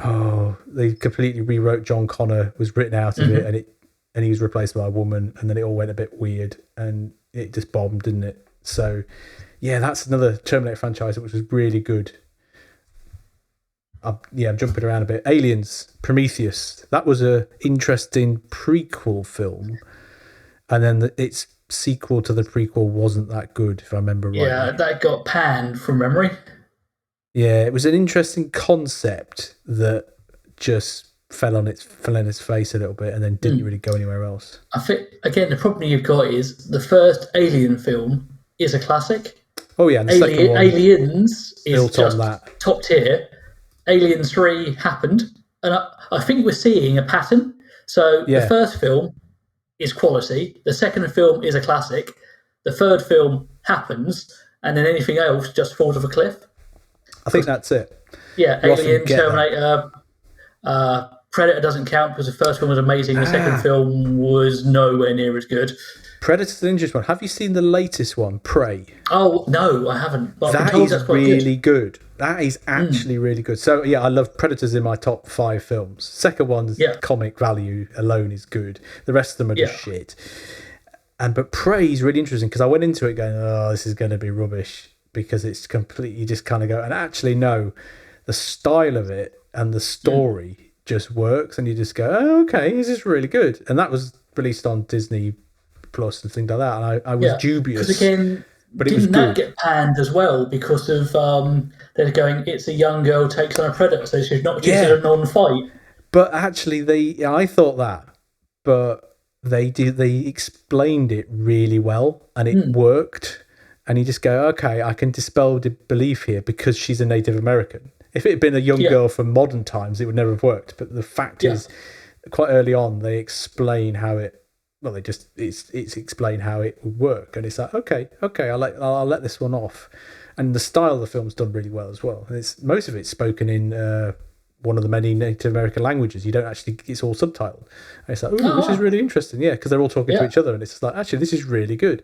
Oh, they completely rewrote John Connor, was written out of it, and he was replaced by a woman, and then it all went a bit weird, and it just bombed, didn't it? So, yeah, that's another Terminator franchise which was really good. I'm jumping around a bit. Aliens, Prometheus. That was a interesting prequel film, and then its sequel to the prequel wasn't that good, if I remember right. Yeah, that got panned from memory. Yeah, it was an interesting concept that just fell on its face a little bit, and then didn't really go anywhere else. I think, again, the problem you've got is the first Alien film is a classic. Oh yeah, and the second one Aliens is just on that. Top tier. Aliens 3 happened, and I think we're seeing a pattern. So the first film is quality, the second film is a classic, the third film happens, and then anything else just falls off a cliff. I think that's it. Yeah, Alien, Terminator, Predator doesn't count because the first film was amazing. The second film was nowhere near as good. Predator's an interesting one. Have you seen the latest one, Prey? Oh, no, I haven't. But that is really good. That is actually really good. So, yeah, I love Predators in my top 5 films. Second one's comic value alone is good. The rest of them are just shit. But Prey is really interesting because I went into it going, oh, this is going to be rubbish, because it's completely, you just kind of go, and actually, no, the style of it and the story just works, and you just go, oh, okay, this is really good. And that was released on Disney Plus and things like that, and I was dubious. Because again, but didn't that get panned as well because of they're going, it's a young girl takes on a predator, so she's not just a non-fight. But actually, I thought that, but they explained it really well, and it worked. And you just go, okay, I can dispel the belief here because she's a Native American. If it had been a young girl from modern times, it would never have worked. But the fact is, quite early on, they explain how it. Well, it's explain how it would work, and it's like, okay, I'll let this one off. And the style of the film's done really well as well. And most of it's spoken in one of the many Native American languages. You don't actually, it's all subtitled. And it's like, ooh, this is really interesting. Yeah, because they're all talking to each other, and it's like, actually, this is really good.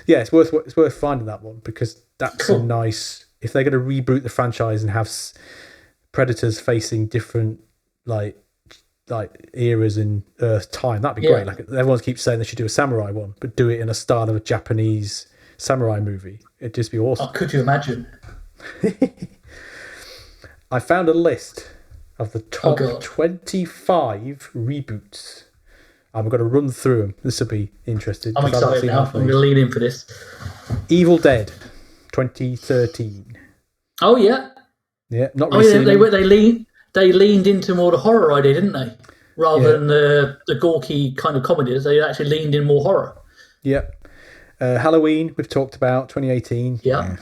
Yeah, it's worth finding that one, because that's a nice. If they're going to reboot the franchise and have predators facing different like eras in Earth time, that'd be great. Like everyone keeps saying they should do a samurai one, but do it in a style of a Japanese samurai movie. It'd just be awesome. Oh, could you imagine? I found a list of the top 25 reboots. I'm going to run through them. This will be interesting. I'm excited now. I'm going to lean in for this. Evil Dead, 2013. Oh yeah. Yeah, not really. Oh yeah, they leaned into more the horror idea, didn't they? Rather than the gawky kind of comedies, they actually leaned in more horror. Yep. Halloween, we've talked about, 2018. Yeah.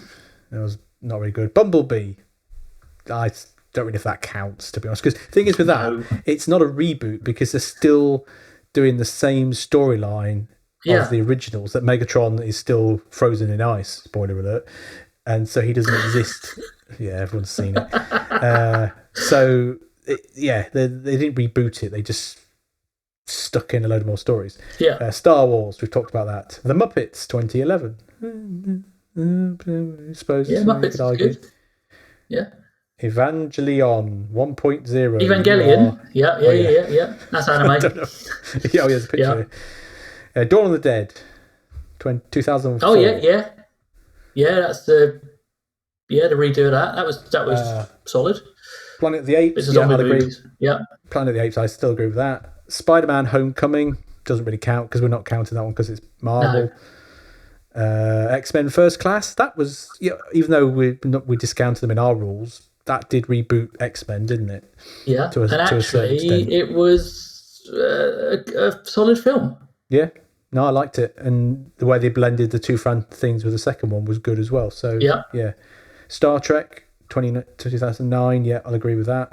That was not very good. Bumblebee, I don't really know if that counts, to be honest. Because the thing is with that, it's not a reboot, because they're still doing the same storyline of the originals, that Megatron is still frozen in ice, spoiler alert. And so he doesn't exist. Yeah, everyone's seen it. They didn't reboot it. They just stuck in a load of more stories. Yeah. Star Wars, we've talked about that. The Muppets, 2011. I suppose. Yeah, Muppets is good. Yeah. Evangelion 1.0. Evangelion. Yeah. That's anime. I don't know. There's a picture. Yeah. Dawn of the Dead, 2004. Oh yeah. Yeah, that's the redo of that. That was solid. Planet of the Apes. It's a zombie movies. Yeah. Planet of the Apes, I still agree with that. Spider-Man Homecoming doesn't really count, because we're not counting that one because it's Marvel. No. X-Men First Class, that was, even though we discounted them in our rules, that did reboot X-Men, didn't it? Yeah, to a certain extent. It was a solid film. Yeah. No, I liked it, and the way they blended the two things with the second one was good as well. So yeah. Star Trek 2009. Yeah, I'll agree with that.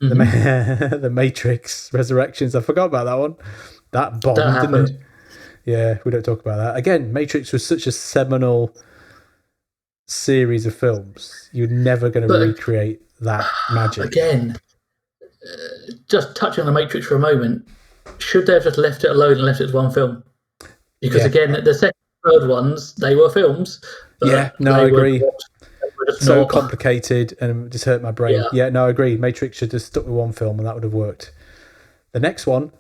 Mm-hmm. The Matrix Resurrections. I forgot about that one. That bombed, didn't it? Yeah, we don't talk about that again. Matrix was such a seminal series of films. You're never going to recreate that magic again. Just touching on the Matrix for a moment. Should they have just left it alone and left it as one film? Because again, the second and third ones, they were films. I agree. So complicated, and it just hurt my brain. Yeah, I agree. Matrix should have stuck with one film, and that would have worked. The next one,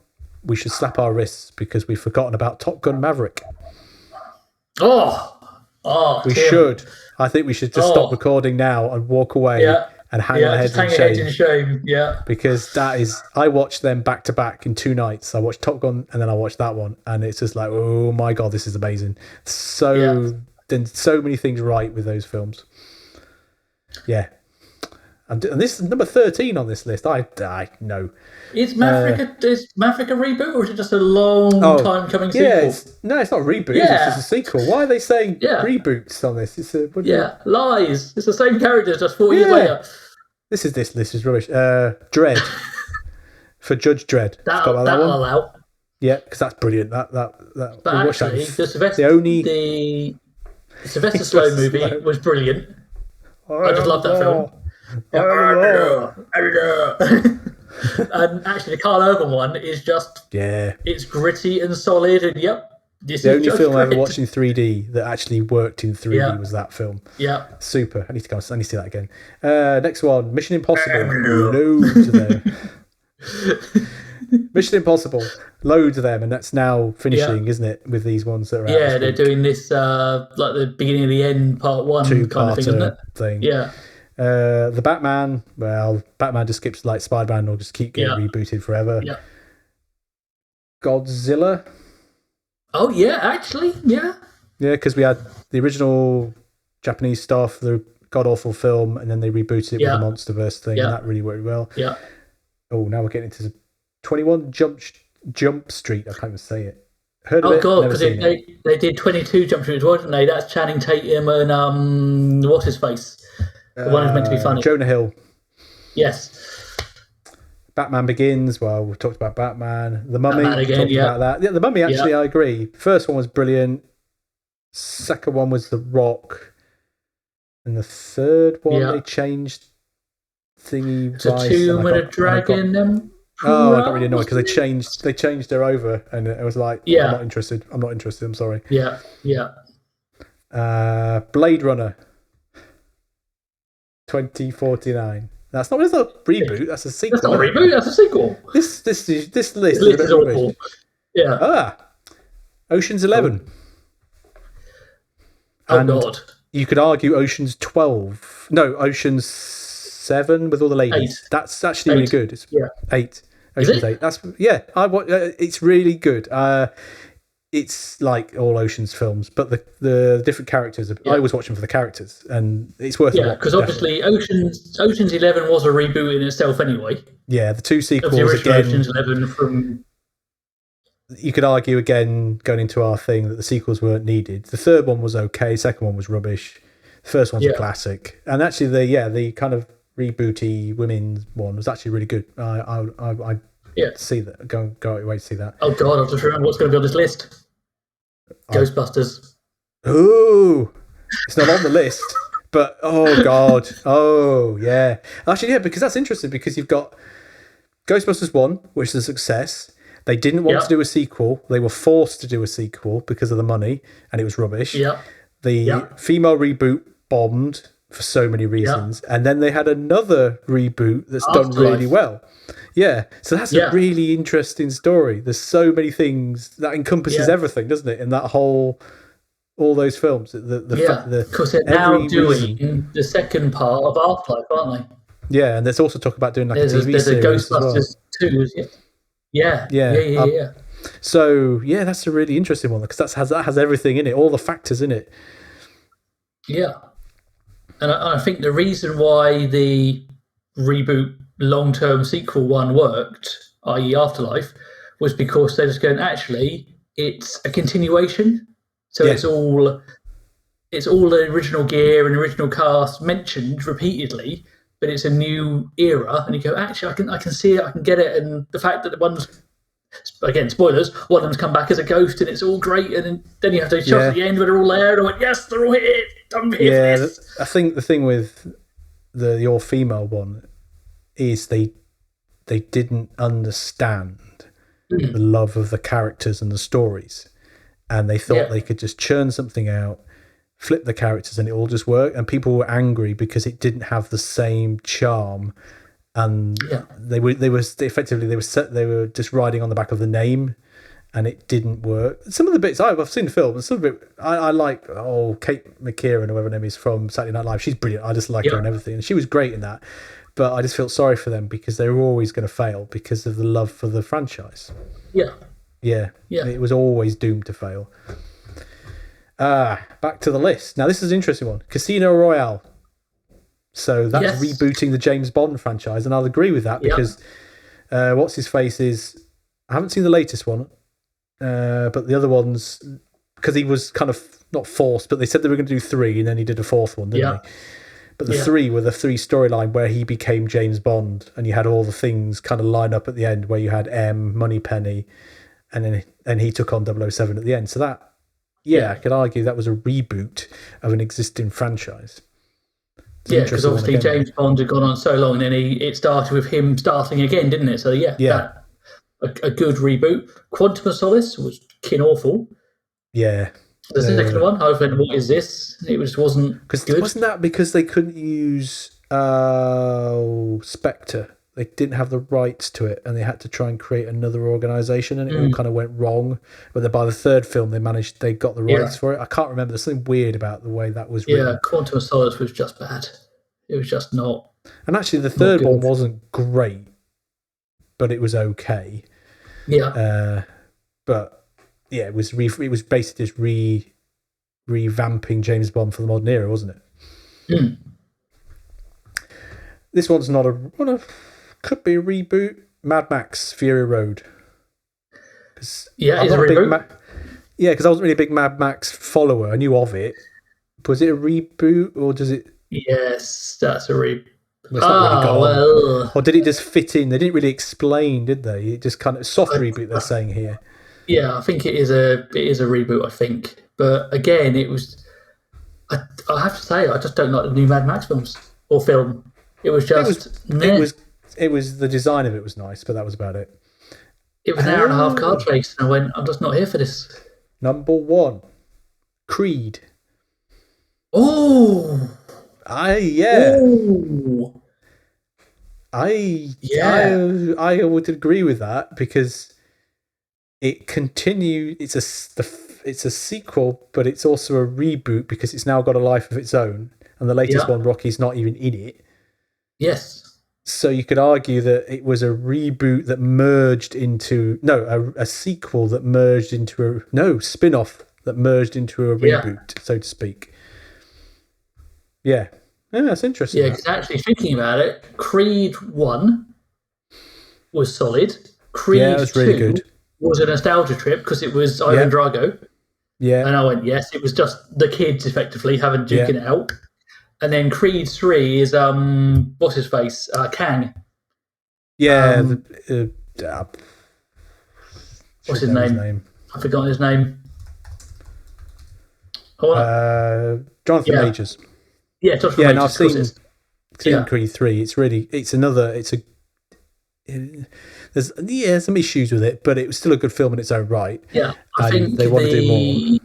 we should slap our wrists, because we've forgotten about Top Gun Maverick. We should. I think we should just stop recording now and walk away and hang our heads in shame. Yeah. Because that is, I watched them back to back in 2 nights. I watched Top Gun and then I watched that one, and it's just like, oh my God, this is amazing. Done so many things right with those films. Yeah. And this is number 13 on this list. I know. Is Maverick a reboot, or is it just a long time coming sequel? It's not a reboot. It's just a sequel. Why are they saying reboots on this? It's lies. It's the same characters just 4 years later. This is rubbish. Dredd. For Judge Dredd. That'll allow. Yeah, because that's brilliant. But actually, the Sylvester Stallone movie was brilliant. I just love that film. And actually, the Carl Urban one is just it's gritty and solid, and the only film I ever watched in 3D that actually worked in 3D was that film. Yeah, super. I need to see that again. Next one, Mission Impossible. Loads of them. Mission Impossible, loads of them, and that's now finishing, isn't it? With these ones that are out. They're doing this like the beginning of the end, part 1 kind of thing, isn't it? Thing. Yeah. The Batman. Well, Batman just skips like Spider-Man, or just keep getting rebooted forever. Yeah. Godzilla. Oh yeah, actually, yeah. Yeah, because we had the original Japanese stuff, the god awful film, and then they rebooted it with the MonsterVerse thing, and that really worked well. Yeah. Oh, now we're getting into 21 Jump Street. I can't even say it. Heard of it? Oh god, because they did 22 Jump Street, wasn't they? That's Channing Tatum and what's his face, the one who's meant to be funny. Jonah Hill. Yes. Batman Begins. Well, we've talked about Batman. The Mummy. Batman again, about that. Yeah, The Mummy. Actually, I agree. First one was brilliant. Second one was The Rock, and the third one they changed thingy. It's a tomb and a dragon. I got really annoyed because they changed her over, and it was like, Yeah. I'm not interested. I'm sorry. Yeah. Blade Runner 2049. That's not a reboot. That's a sequel. That's not a reboot. That's a sequel. This list is awful. Yeah. Ocean's 11. Oh And God. You could argue Ocean's 12. No, Ocean's 7 with all the ladies. 8. That's actually really good. It's 8. Ocean's 8. That's it's really good. It's like all Ocean's films, but the different characters. I always watch them for the characters, and it's worth it. Yeah, because obviously Ocean's 11 was a reboot in itself anyway. Yeah, the two sequels the original again. Ocean's 11 from. You could argue again, going into our thing, that the sequels weren't needed. The third one was okay. Second one was rubbish. The first one's a classic, and actually the kind of rebooty women's one was actually really good. I see that. Go out your way to see that. Oh God, I'll just remember what's going to be on this list. Ghostbusters. Ooh, it's not on the list, but oh God, oh yeah. Actually, yeah, because that's interesting because you've got Ghostbusters 1, which is a success. They didn't want to do a sequel. They were forced to do a sequel because of the money, and it was rubbish. Yeah. The female reboot bombed for so many reasons, and then they had another reboot that's done really well. Yeah, so that's a really interesting story. There's so many things that encompasses everything, doesn't it? In that all those films. Because they're now doing the second part of Afterlife, aren't they? Yeah, and there's also talk about doing like a TV there's series. There's a Ghostbusters 2. Yeah. So that's a really interesting one because that has everything in it, all the factors in it. Yeah, and I think the reason why the reboot long-term sequel one worked, i.e. Afterlife, was because they're just going, actually, it's a continuation. So it's all the original gear and original cast mentioned repeatedly, but it's a new era. And you go, actually, I can see it, I can get it. And the fact that the one's, again, spoilers, one of them's come back as a ghost and it's all great. And then you have those shots at the end where they're all there. And I went, yes, they're all here. I'm here for this. I think the thing with the all-female one is they didn't understand the love of the characters and the stories, and they thought they could just churn something out, flip the characters, and it all just worked. And people were angry because it didn't have the same charm, and they were just riding on the back of the name, and it didn't work. Some of the bits I've seen the film, and some of it I like. Oh, Kate McKeown, or whatever her name is, from Saturday Night Live. She's brilliant. I just like her and everything, and she was great in that. But I just felt sorry for them because they were always going to fail because of the love for the franchise. Yeah. It was always doomed to fail. Back to the list. Now, this is an interesting one. Casino Royale. So that's rebooting the James Bond franchise, and I'll agree with that because what's his face is... I haven't seen the latest one, but the other ones, because he was kind of not forced, but they said they were going to do 3, and then he did a 4th one, didn't they? But the 3 were the 3 storyline where he became James Bond, and you had all the things kind of line up at the end where you had M, Moneypenny, and then he took on 007 at the end. So that, I could argue that was a reboot of an existing franchise. Because obviously James Bond had gone on so long, and then it started with him starting again, didn't it? So a good reboot. Quantum of Solace was kin awful. Yeah. The second one, I went, what is this? It wasn't good. Wasn't that because they couldn't use Spectre? They didn't have the rights to it, and they had to try and create another organisation, and it all kind of went wrong. But then by the third film, they got the rights for it. I can't remember. There's something weird about the way that was written. Yeah, Quantum of Solace was just bad. It was just not. And actually, the third one wasn't great, but it was okay. Yeah. It was basically just revamping James Bond for the modern era, wasn't it? This one's not could be a reboot. Mad Max Fury Road. It's a reboot. Because I wasn't really a big Mad Max follower. I knew of it. Was it a reboot, or does it? Yes, that's a reboot. Or did it just fit in? They didn't really explain, did they? It just kind of soft reboot. They're saying here. Yeah, I think it is a reboot. I think, but again, it was. I have to say, I just don't like the new Mad Max films or film. It was just it was the design of it was nice, but that was about it. It was an hour and a half car chase, and I went, I'm just not here for this. Number 1, Creed. Oh, I would agree with that because it continues. It's a sequel, but it's also a reboot because it's now got a life of its own. And the latest one, Rocky's not even in it. Yes. So you could argue that it was a reboot that merged into a sequel that merged into spin-off that merged into a reboot, so to speak. Yeah, that's interesting. Yeah, because actually thinking about it, Creed 1 was solid. Creed was 2 really good. Was a nostalgia trip because it was Ivan Drago. Yeah. And I went, yes, it was just the kids effectively having duking it out. And then Creed 3 is what's his face? Kang. Yeah. What's his name? I've forgotten his name. Jonathan Majors. Yeah, Jonathan Majors. No, I've seen Creed 3. There's some issues with it, but it was still a good film in its own right. Yeah, I think they want to do more.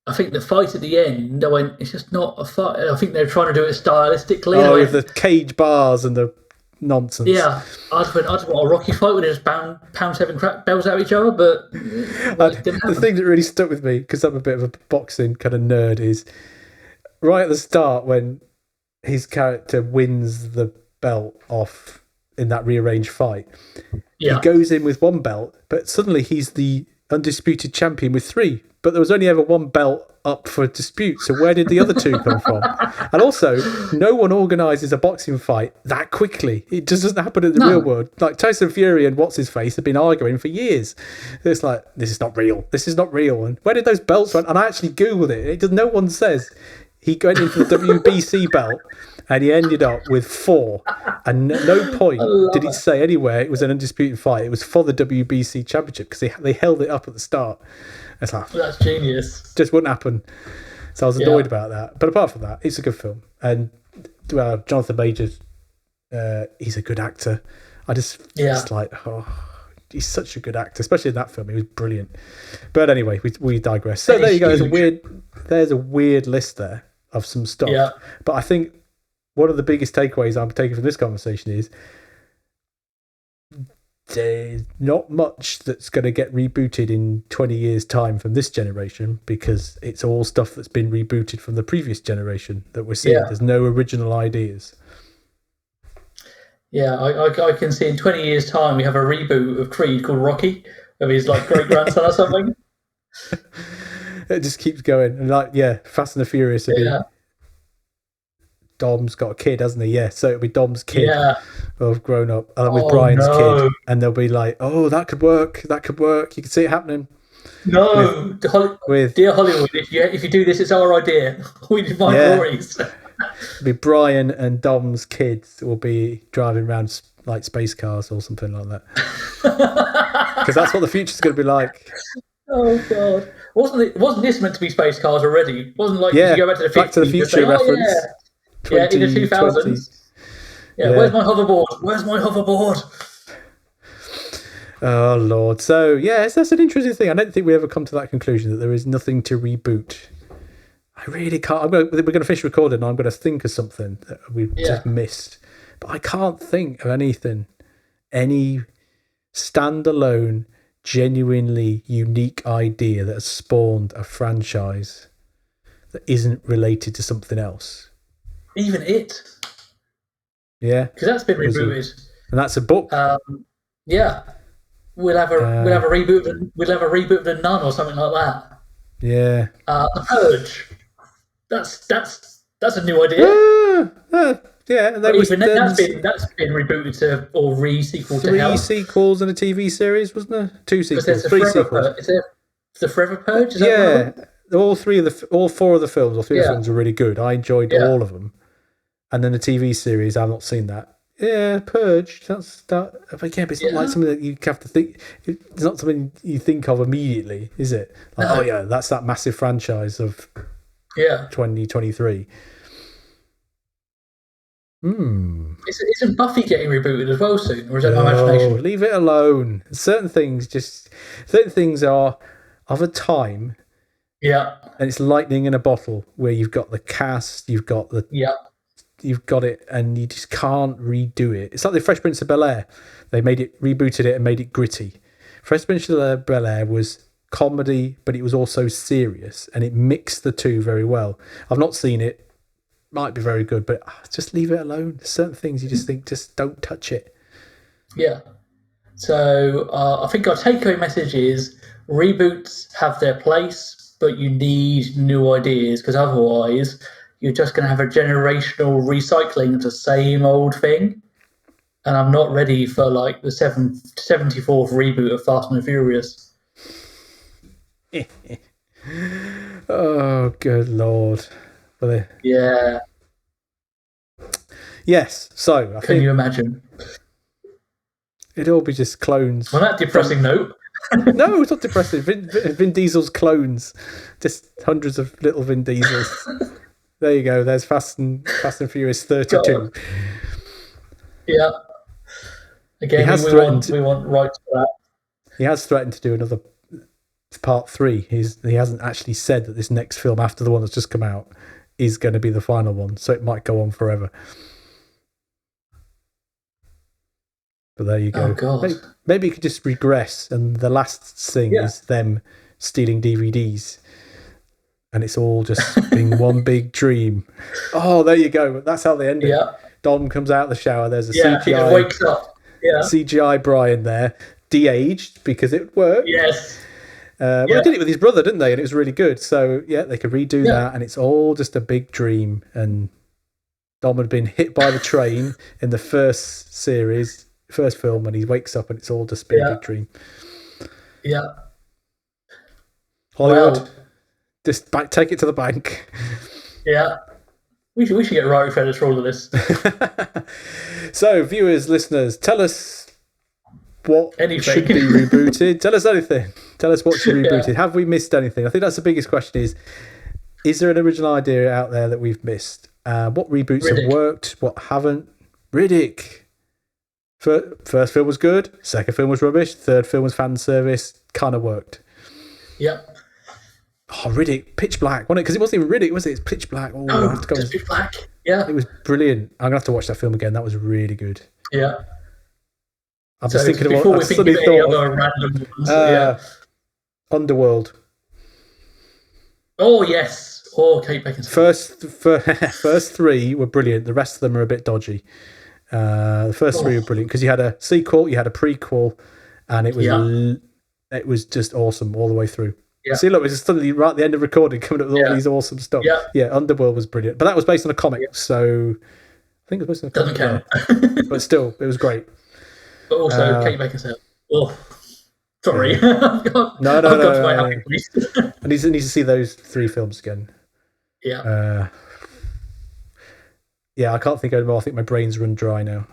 I think the fight at the end, I went, it's just not a fight. I think they're trying to do it stylistically. With the cage bars and the nonsense. Yeah, I just want a Rocky fight where they just pound 7 crap bells at each other, but the thing that really stuck with me, because I'm a bit of a boxing kind of nerd, is right at the start when his character wins the belt off in that rearranged fight. He goes in with 1 belt, but suddenly he's the undisputed champion with 3. But there was only ever 1 belt up for dispute. So where did the other 2 come from? And also, no one organises a boxing fight that quickly. It just doesn't happen in the real world. Like Tyson Fury and what's-his-face have been arguing for years. It's like, this is not real. This is not real. And where did those belts run? And I actually Googled it. No one says he went into the WBC belt and he ended up with 4. And at no point did it say anywhere it was an undisputed fight. It was for the WBC championship because they held it up at the start. It's like, that's genius. Just wouldn't happen. So I was annoyed about that. But apart from that, it's a good film. And Jonathan Majors, he's a good actor. It's like, he's such a good actor, especially in that film. He was brilliant. But anyway, we digress. So there you go. There's a weird list there of some stuff. Yeah. But I think one of the biggest takeaways I'm taking from this conversation is there's not much that's going to get rebooted in 20 years' time from this generation because it's all stuff that's been rebooted from the previous generation that we're seeing. There's no original ideas. Yeah, I can see in 20 years' time we have a reboot of Creed called Rocky, of his great-grandson or something. It just keeps going. And Fast and the Furious will be... Dom's got a kid, hasn't he? Yeah, so it'll be Dom's kid of grown up, and with Brian's kid, and they'll be like, "Oh, that could work. That could work." You can see it happening. No, dear Hollywood, if you do this, it's our idea. We need my glories. It'll be Brian and Dom's kids will be driving around like space cars or something like that, because that's what the future's going to be like. Oh God, wasn't this meant to be space cars already? Wasn't like if you go back to the 50s, Back to the Future reference. Yeah, in the 2000s. Yeah, where's my hoverboard? Oh, Lord. So, yes, that's an interesting thing. I don't think we ever come to that conclusion that there is nothing to reboot. I really can't. We're going to finish recording and I'm going to think of something that we've just missed. But I can't think of anything. Any standalone, genuinely unique idea that has spawned a franchise that isn't related to something else. Even It. Yeah. Because that's been rebooted. And that's a book. Yeah. We'll have a reboot. We'll have a reboot of The Nun or something like that. Yeah. The Purge. That's a new idea. That's been rebooted to or re-sequel to Hell. 3 sequels and a TV series, wasn't there? 2 sequels. There's 3 sequels. Is there the Forever Purge? Is that all 4 of the films, or 3 of the films are really good. I enjoyed all of them. And then the TV series, I've not seen that. Yeah, Purge. That's that. But it's not like something that you have to think. It's not something you think of immediately, is it? Like, that's that massive franchise of 2023. Isn't Buffy getting rebooted as well soon, or is that my imagination? Leave it alone. Certain things are of a time. Yeah. And it's lightning in a bottle where you've got the cast, you've got it, and you just can't redo it. It's like the Fresh Prince of Bel-Air. They rebooted it and made it gritty. Fresh Prince of Bel-Air was comedy, but it was also serious, and it mixed the two very well. I've not seen it. Might be very good, but just leave it alone. There's certain things you just think, just don't touch it. Yeah. So I think our takeaway message is reboots have their place, but you need new ideas, because otherwise you're just going to have a generational recycling of the same old thing. And I'm not ready for like the 74th reboot of Fast and the Furious. Oh, good Lord. Yeah. Yes, so I think you imagine? It'd all be just clones. On that depressing note. No, it's not depressing. Vin Diesel's clones. Just hundreds of little Vin Diesels. There you go. There's Fast and Furious 32. God. Yeah. Again, we want rights for that. He has threatened to do another part 3. He hasn't actually said that this next film after the one that's just come out is going to be the final one, so it might go on forever. But there you go. Oh, God. Maybe you could just regress, and the last thing is them stealing DVDs, and it's all just being one big dream. Oh, there you go. That's how they end it. Dom comes out of the shower. There's a CGI. He wakes up. Yeah. CGI Brian there, de-aged because it worked. Yes. Well, they did it with his brother, didn't they? And it was really good. So, they could redo that, and it's all just a big dream. And Dom had been hit by the train in the first film, and he wakes up, and it's all just been a big dream. Yeah. Hollywood, just take it to the bank. Yeah. We should get writing credits for all of this. So, viewers, listeners, tell us what should be rebooted. Tell us anything. Tell us what should be rebooted. Have we missed anything? I think that's the biggest question is there an original idea out there that we've missed? What reboots have worked? What haven't? Riddick. First film was good. Second film was rubbish. Third film was fan service. Kind of worked. Yep. Oh, Riddick. Pitch Black. Wasn't it? Because it wasn't even Riddick, was it? It's Pitch Black. Oh, I have to go. Just Pitch Black. Yeah. It was brilliant. I'm going to have to watch that film again. That was really good. Yeah. I'm just thinking of before we think of any other random ones. Underworld. Oh, yes. Oh, Kate Beckinsale. First 3 were brilliant. The rest of them are a bit dodgy. The first 3 were brilliant because you had a sequel, you had a prequel, and it was just awesome all the way through. Yeah. See, look, it's suddenly right at the end of recording coming up with all these awesome stuff. Yeah, Underworld was brilliant. But that was based on a comic, so I think it was based on a comic. Doesn't count. But still, it was great. But also, Kate Beckinsale. Oh, sorry. No. My happy place. I need to see those 3 films again. Yeah. I can't think of anymore. I think my brain's run dry now.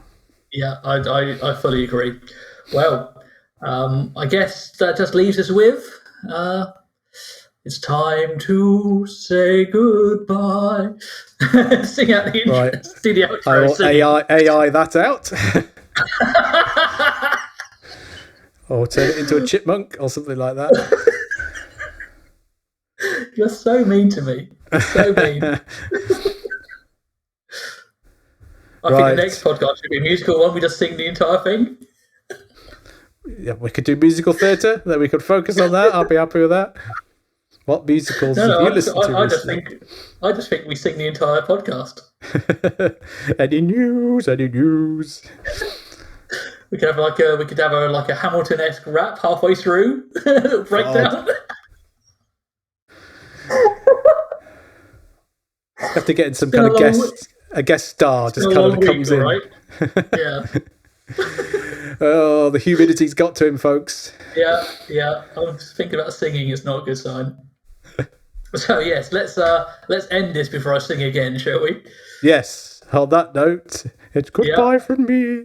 Yeah, I fully agree. Well, I guess that just leaves us with it's time to say goodbye. Sing out the intro. Right. See the outro. AI that out. Or turn it into a chipmunk or something like that. You're so mean to me. So mean. I think the next podcast should be a musical one. We just sing the entire thing. Yeah, we could do musical theatre. Then we could focus on that. I'll be happy with that. What musicals have you listened to recently? I just think we sing the entire podcast. Any news? We could have a Hamilton-esque rap halfway through. Breakdown. Have to get in some kind of guest star just kind of comes in. Right? Yeah. Oh, the humidity's got to him, folks. Yeah. I'm thinking about singing. It's not a good sign. So yes, let's end this before I sing again, shall we? Yes. On that note, it's goodbye from me.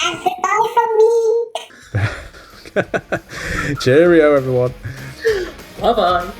And goodbye from me. Cheerio, everyone. Bye-bye.